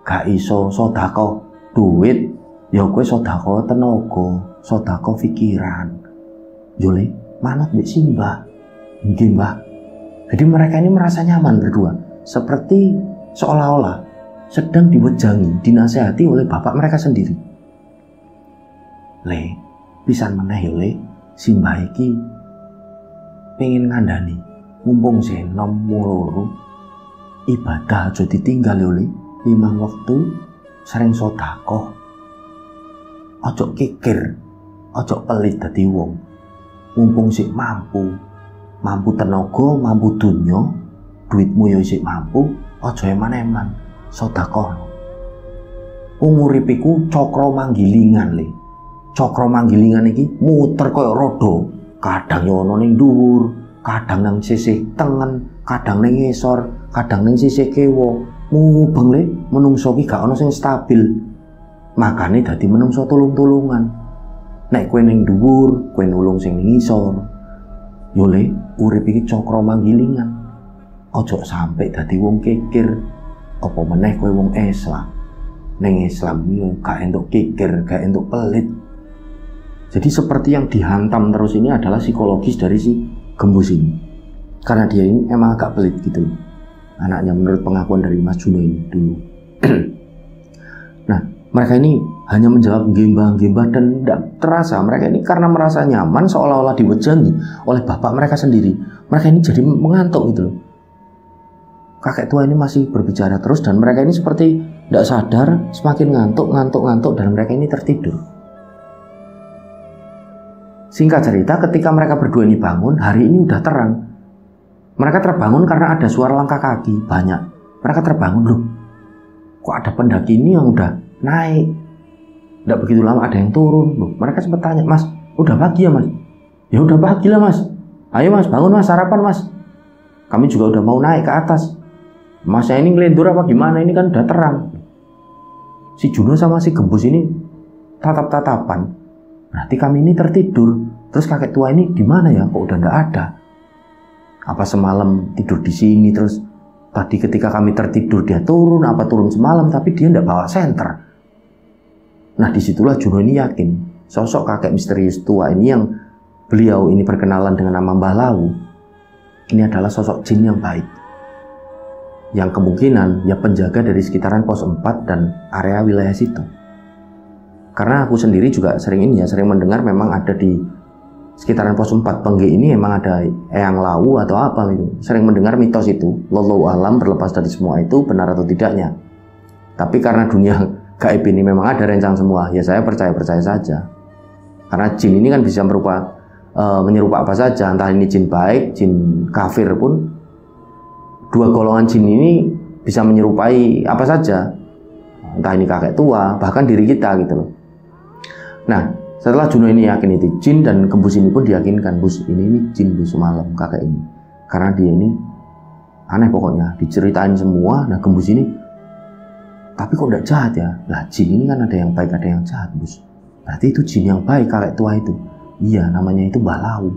[SPEAKER 1] gak iso sedekah duit, ya kowe sedekah tenaga, sedekah pikiran. Ya Le, manut mbek Simbah. Nggih, Mbah. Jadi mereka ini merasa nyaman berdua, seperti seolah-olah sedang diwejangi, dinasehati oleh bapak mereka sendiri. Le, pisan meneh Le, Simbah iki pengen ngandani, mumpung sih nom loro, ibadah aja ditinggal Le, 5 waktu, sering sedekah. Ojo kikir, ojo pelit dadi wong. Mumpung sih mampu tenaga, mampu dunya, duitmu ya isih mampu, aja eman-eman, sedekah. Urip iku cakra manggilingan, Le. Cakra manggilingan iki muter kaya roda, kadang ya ana ning dhuwur, kadang nang sisih tengen, kadang ning ngisor, kadang ning sisih kiwa. Mubeng Le, menungso iki gak ana sing stabil. Makane dadi menungso tulung-tulungan. Nek kowe ning dhuwur, kowe nulung sing ning ngisor. Yo Le, urip iki cakra manggilingan. Aja sampe dadi wong kikir, apa meneh kowe wong Islam. Ning Islam yo gak entuk kikir, gak entuk pelit. Jadi seperti yang dihantam terus ini adalah psikologis dari si Gembus ini. Karena dia ini emang agak pelit gitu. Anaknya menurut pengakuan dari Mas Juno ini dulu. Nah, mereka ini hanya menjawab gembah-gembah dan tidak terasa. Mereka ini karena merasa nyaman seolah-olah diwejangi oleh bapak mereka sendiri. Mereka ini jadi mengantuk gitu loh. Kakek tua ini masih berbicara terus dan mereka ini seperti tidak sadar, semakin ngantuk dan mereka ini tertidur. Singkat cerita, ketika mereka berdua ini bangun, hari ini udah terang. Mereka terbangun karena ada suara langkah kaki banyak. Mereka terbangun, loh, kok ada pendaki ini yang udah naik. Tidak begitu lama ada yang turun. Loh, mereka sempat tanya, Mas, udah pagi ya Mas? Ya udah pagi lah Mas. Ayo Mas, bangun Mas, sarapan Mas. Kami juga udah mau naik ke atas. Masnya ini ngelendur apa gimana? Ini kan udah terang. Si Juno sama si Gembus ini tatap-tatapan. Berarti kami ini tertidur. Terus kakek tua ini di mana ya? Kok udah nggak ada? Apa semalam tidur di sini? Terus tadi ketika kami tertidur dia turun? Apa turun semalam? Tapi dia nggak bawa senter. Nah disitulah Juno ini yakin sosok kakek misterius tua ini yang beliau ini berkenalan dengan nama Mbah Lawu ini adalah sosok jin yang baik, yang kemungkinan ya penjaga dari sekitaran pos 4 dan area wilayah situ. Karena aku sendiri juga sering mendengar memang ada di sekitaran pos 4 Pengge ini memang ada Eyang Lawu atau apa gitu. Sering mendengar mitos itu. Wallahu alam, terlepas dari semua itu benar atau tidaknya. Tapi karena dunia gaib ini memang ada rencang semua, ya saya percaya saja. Karena jin ini kan bisa menyerupa apa saja, entah ini jin baik, jin kafir pun. Dua golongan jin ini bisa menyerupai apa saja, entah ini kakek tua, bahkan diri kita gitu loh. Nah, setelah Juno ini yakin itu jin, dan Gembus ini pun diyakinkan, Bus ini jin Bus semalam kakek ini, karena dia ini aneh pokoknya, diceritain semua. Nah Gembus ini, tapi kok tidak jahat ya? Lah jin ini kan ada yang baik ada yang jahat, Bus. Berarti itu jin yang baik kakek tua itu. Iya, namanya itu Mbah Lawu.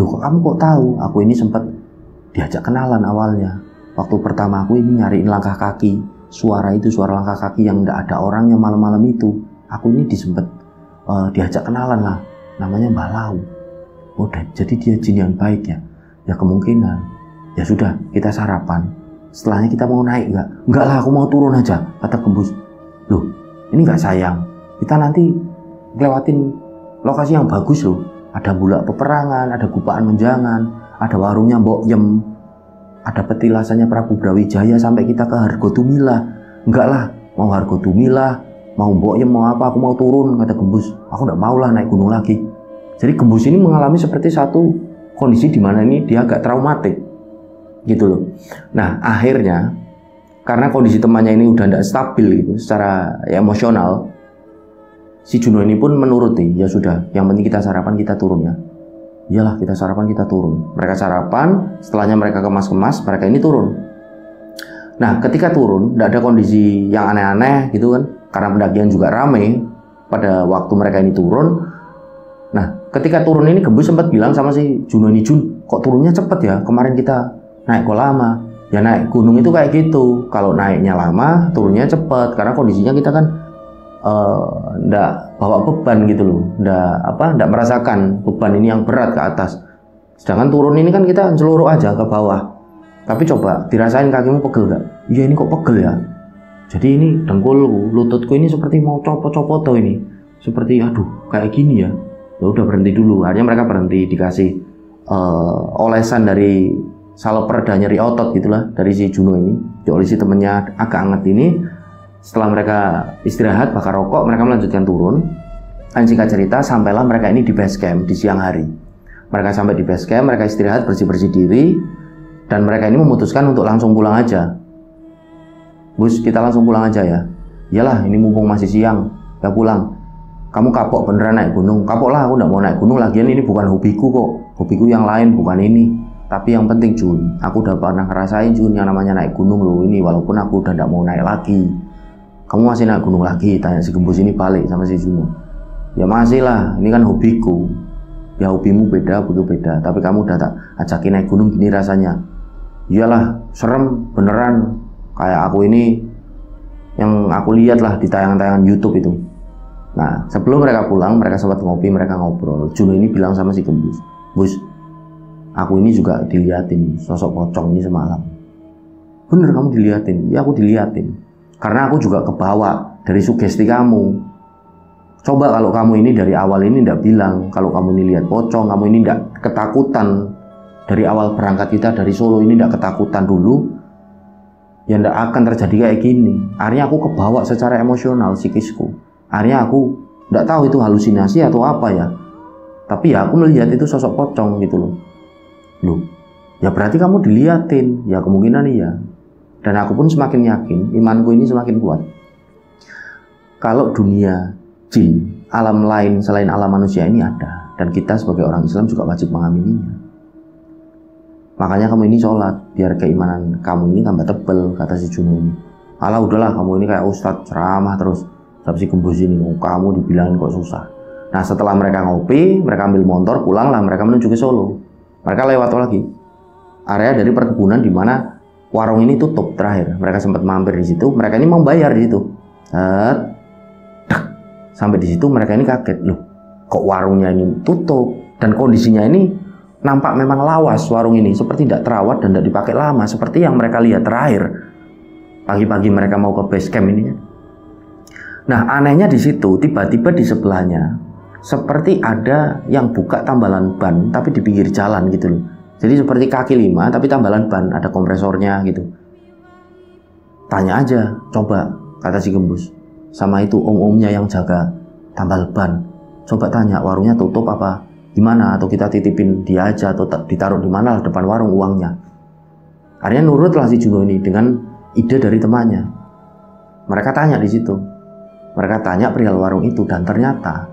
[SPEAKER 1] Loh kok kamu kok tahu? Aku ini sempat diajak kenalan awalnya. Waktu pertama aku ini nyariin langkah kaki, suara langkah kaki yang tidak ada orangnya malam-malam itu. Aku ini diajak kenalan lah, namanya Mbah Lawu. Oh, jadi dia jin yang baik ya? Ya kemungkinan. Ya sudah, kita sarapan. Setelahnya kita mau naik nggak? Enggak lah, aku mau turun aja, kata Gembus. Loh, ini nggak sayang? Kita nanti lewatin lokasi yang bagus loh. Ada bulak peperangan, ada gupaan menjangan, ada warungnya Mbok Yem, ada petilasannya Prabu Brawijaya sampai kita ke Hargotumila. Enggak lah, mau Hargotumila, mau Mbok Yem, mau apa, aku mau turun, kata Gembus. Aku enggak mau lah naik gunung lagi. Jadi Gembus ini mengalami seperti satu kondisi di mana ini dia agak traumatik gitu loh. Nah akhirnya karena kondisi temannya ini udah tidak stabil gitu secara emosional, si Juno ini pun menuruti. Ya sudah, yang penting kita sarapan, kita turun ya. Iyalah, kita sarapan, kita turun. Mereka sarapan, setelahnya mereka kemas-kemas, mereka ini turun. Nah ketika turun tidak ada kondisi yang aneh-aneh gitu kan, karena pendakian juga ramai pada waktu mereka ini turun. Nah ketika turun ini Gembus sempat bilang sama si Juno ini, Jun kok turunnya cepet ya, kemarin kita naik kok lama. Ya naik gunung itu kayak gitu, kalau naiknya lama turunnya cepet, karena kondisinya kita kan ndak bawa beban gitu loh, ndak merasakan beban ini yang berat ke atas. Sedangkan turun ini kan kita seluruh aja ke bawah. Tapi coba dirasain kakimu pegel gak? Iya ini kok pegel ya. Jadi ini dengkulku, lututku ini seperti mau copot-copot tuh ini. Seperti aduh kayak gini ya. Ya udah berhenti dulu. Akhirnya mereka berhenti, dikasih olesan dari salep pereda nyeri otot gitulah dari si Juno ini. Diolesi temennya agak anget ini. Setelah mereka istirahat, bakar rokok, mereka melanjutkan turun. Dan singkat cerita, sampailah mereka ini di base camp di siang hari. Mereka sampai di base camp, mereka istirahat, bersih-bersih diri. Dan mereka ini memutuskan untuk langsung pulang aja. Bus, kita langsung pulang aja ya. Iyalah, ini mumpung masih siang, ya pulang. Kamu kapok beneran naik gunung? Kapok lah, aku gak mau naik gunung. Lagian ini bukan hobiku kok. Hobiku yang lain, bukan ini. Tapi yang penting Jun, aku udah pernah ngerasain Jun yang namanya naik gunung loh ini. Walaupun aku udah gak mau naik lagi. Kamu masih naik gunung lagi? Tanya si Gembus ini balik sama si Juno. Ya masih lah, ini kan hobiku. Ya hobimu beda, hobiku beda. Tapi kamu udah tak ajakin naik gunung gini rasanya. Iyalah, serem beneran. Kayak aku ini yang aku lihat lah di tayangan-tayangan YouTube itu. Nah sebelum mereka pulang, mereka sempat ngopi, mereka ngobrol. Juno ini bilang sama si Gembus, Bus, aku ini juga diliatin sosok pocong ini semalam. Bener kamu diliatin? Ya aku diliatin. Karena aku juga kebawa dari sugesti kamu. Coba kalau kamu ini dari awal ini tidak bilang kalau kamu ini lihat pocong, kamu ini tidak ketakutan dari awal berangkat kita dari Solo ini tidak ketakutan dulu, ya tidak akan terjadi kayak gini. Akhirnya aku kebawa secara emosional psikisku. Akhirnya aku tidak tahu itu halusinasi atau apa ya. Tapi ya aku melihat itu sosok pocong gitu loh. Loh, ya berarti kamu diliatin. Ya kemungkinan iya. Dan aku pun semakin yakin, imanku ini semakin kuat. Kalau dunia jin, alam lain selain alam manusia ini ada. Dan kita sebagai orang Islam juga wajib mengamininya. Makanya kamu ini sholat, biar keimanan kamu ini tambah tebel, kata si Juno ini. Alah udahlah, kamu ini kayak ustadz ceramah terus. Tapi si Gembus ini, kamu dibilangin kok susah. Nah setelah mereka ngopi, mereka ambil motor, pulanglah mereka menuju ke Solo. Mereka lewat lagi area dari perkebunan di mana warung ini tutup terakhir. Mereka sempat mampir di situ. Mereka ini mau bayar di situ. Sampai di situ mereka ini kaget, loh kok warungnya ini tutup dan kondisinya ini nampak memang lawas warung ini, seperti tidak terawat dan tidak dipakai lama seperti yang mereka lihat terakhir pagi-pagi mereka mau ke base camp ini kan. Nah anehnya di situ tiba-tiba di sebelahnya seperti ada yang buka tambalan ban tapi di pinggir jalan gitu loh. Jadi seperti kaki lima tapi tambalan ban, ada kompresornya gitu. Tanya aja, coba, kata si Gembus sama itu om-omnya yang jaga tambal ban, coba tanya warungnya tutup apa gimana, atau kita titipin dia aja atau ditaruh di mana depan warung uangnya. Akhirnya nurutlah si Juno ini dengan ide dari temannya. Mereka tanya di situ, mereka tanya perihal warung itu, dan ternyata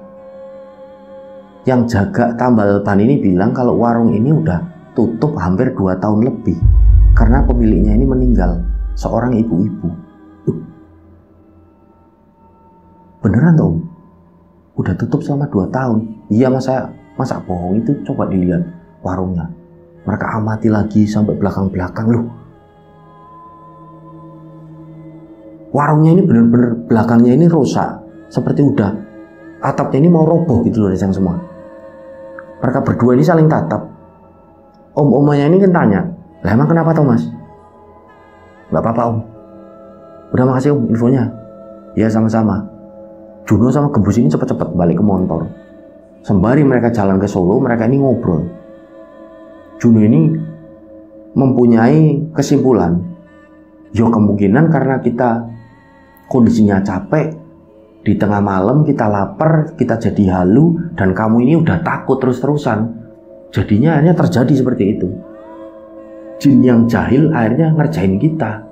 [SPEAKER 1] yang jaga tambal ban ini bilang kalau warung ini udah tutup hampir 2 tahun lebih karena pemiliknya ini meninggal, seorang ibu-ibu. Beneran tuh, udah tutup selama 2 tahun. Iya masa bohong itu, coba dilihat warungnya. Mereka amati lagi sampai belakang-belakang loh. Warungnya ini bener-bener belakangnya ini rusak, seperti udah atapnya ini mau roboh gitu loh yang semua. Mereka berdua ini saling tatap. Om-omanya ini kan tanya, lah emang kenapa tuh mas? Gak apa-apa om. Udah makasih om infonya. Ya sama-sama. Juno sama Gembus ini cepet-cepet balik ke Montor. Sembari mereka jalan ke Solo, mereka ini ngobrol. Juno ini mempunyai kesimpulan, yo kemungkinan karena kita kondisinya capek, di tengah malam kita lapar, kita jadi halu, dan kamu ini udah takut terus-terusan. Jadinya akhirnya terjadi seperti itu. Jin yang jahil akhirnya ngerjain kita.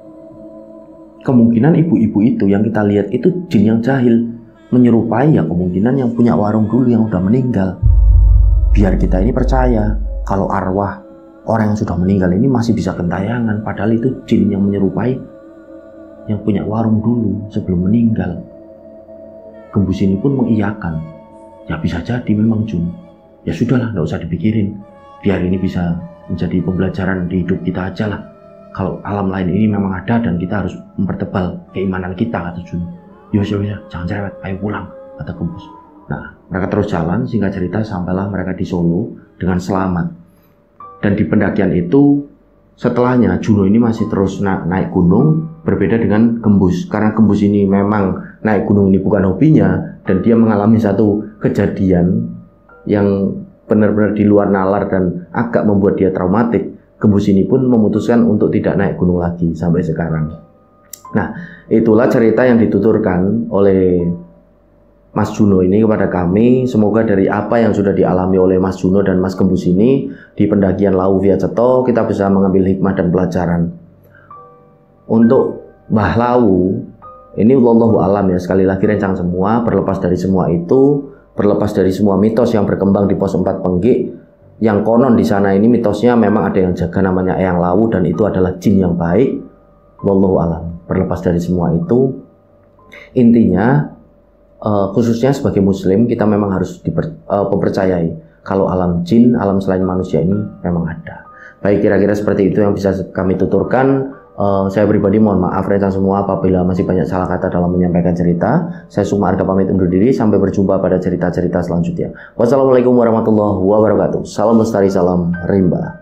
[SPEAKER 1] Kemungkinan ibu-ibu itu yang kita lihat itu jin yang jahil, menyerupai ya kemungkinan yang punya warung dulu yang udah meninggal. Biar kita ini percaya kalau arwah orang yang sudah meninggal ini masih bisa gentayangan, padahal itu jin yang menyerupai yang punya warung dulu sebelum meninggal. Gembus ini pun mengiyakan, ya bisa jadi memang Jun. Ya sudahlah, nggak usah dipikirin, biar ini bisa menjadi pembelajaran di hidup kita aja lah. Kalau alam lain ini memang ada dan kita harus mempertebal keimanan kita, kata Jun. Ya jangan cerewet, ayo pulang, kata Gembus. Nah, mereka terus jalan, singkat cerita sampailah mereka di Solo dengan selamat. Dan di pendakian itu, setelahnya Juno ini masih terus naik gunung, berbeda dengan Gembus. Karena Gembus ini memang naik gunung ini bukan hobinya, dan dia mengalami satu kejadian yang benar-benar di luar nalar dan agak membuat dia traumatik. Gembus ini pun memutuskan untuk tidak naik gunung lagi sampai sekarang. Nah, itulah cerita yang dituturkan oleh Mas Juno ini kepada kami. Semoga dari apa yang sudah dialami oleh Mas Juno dan Mas Gembus ini di pendakian Lawu Via Ceto, kita bisa mengambil hikmah dan pelajaran. Untuk Mbah Lawu ini wallahu alam ya, sekali lagi rencang semua, berlepas dari semua itu, berlepas dari semua mitos yang berkembang di pos 4 Penggik, yang konon di sana ini mitosnya memang ada yang jaga namanya Eyang Lawu dan itu adalah jin yang baik. Wallahu alam. Berlepas dari semua itu, intinya khususnya sebagai muslim kita memang harus dipercayai kalau alam jin, alam selain manusia ini memang ada. Baik, kira-kira seperti itu yang bisa kami tuturkan. Saya pribadi mohon maaf rencang semua apabila masih banyak salah kata dalam menyampaikan cerita. Saya Sukma Arga pamit undur diri, sampai berjumpa pada cerita-cerita selanjutnya. Wassalamualaikum warahmatullahi wabarakatuh. Salam lestari, salam rimba.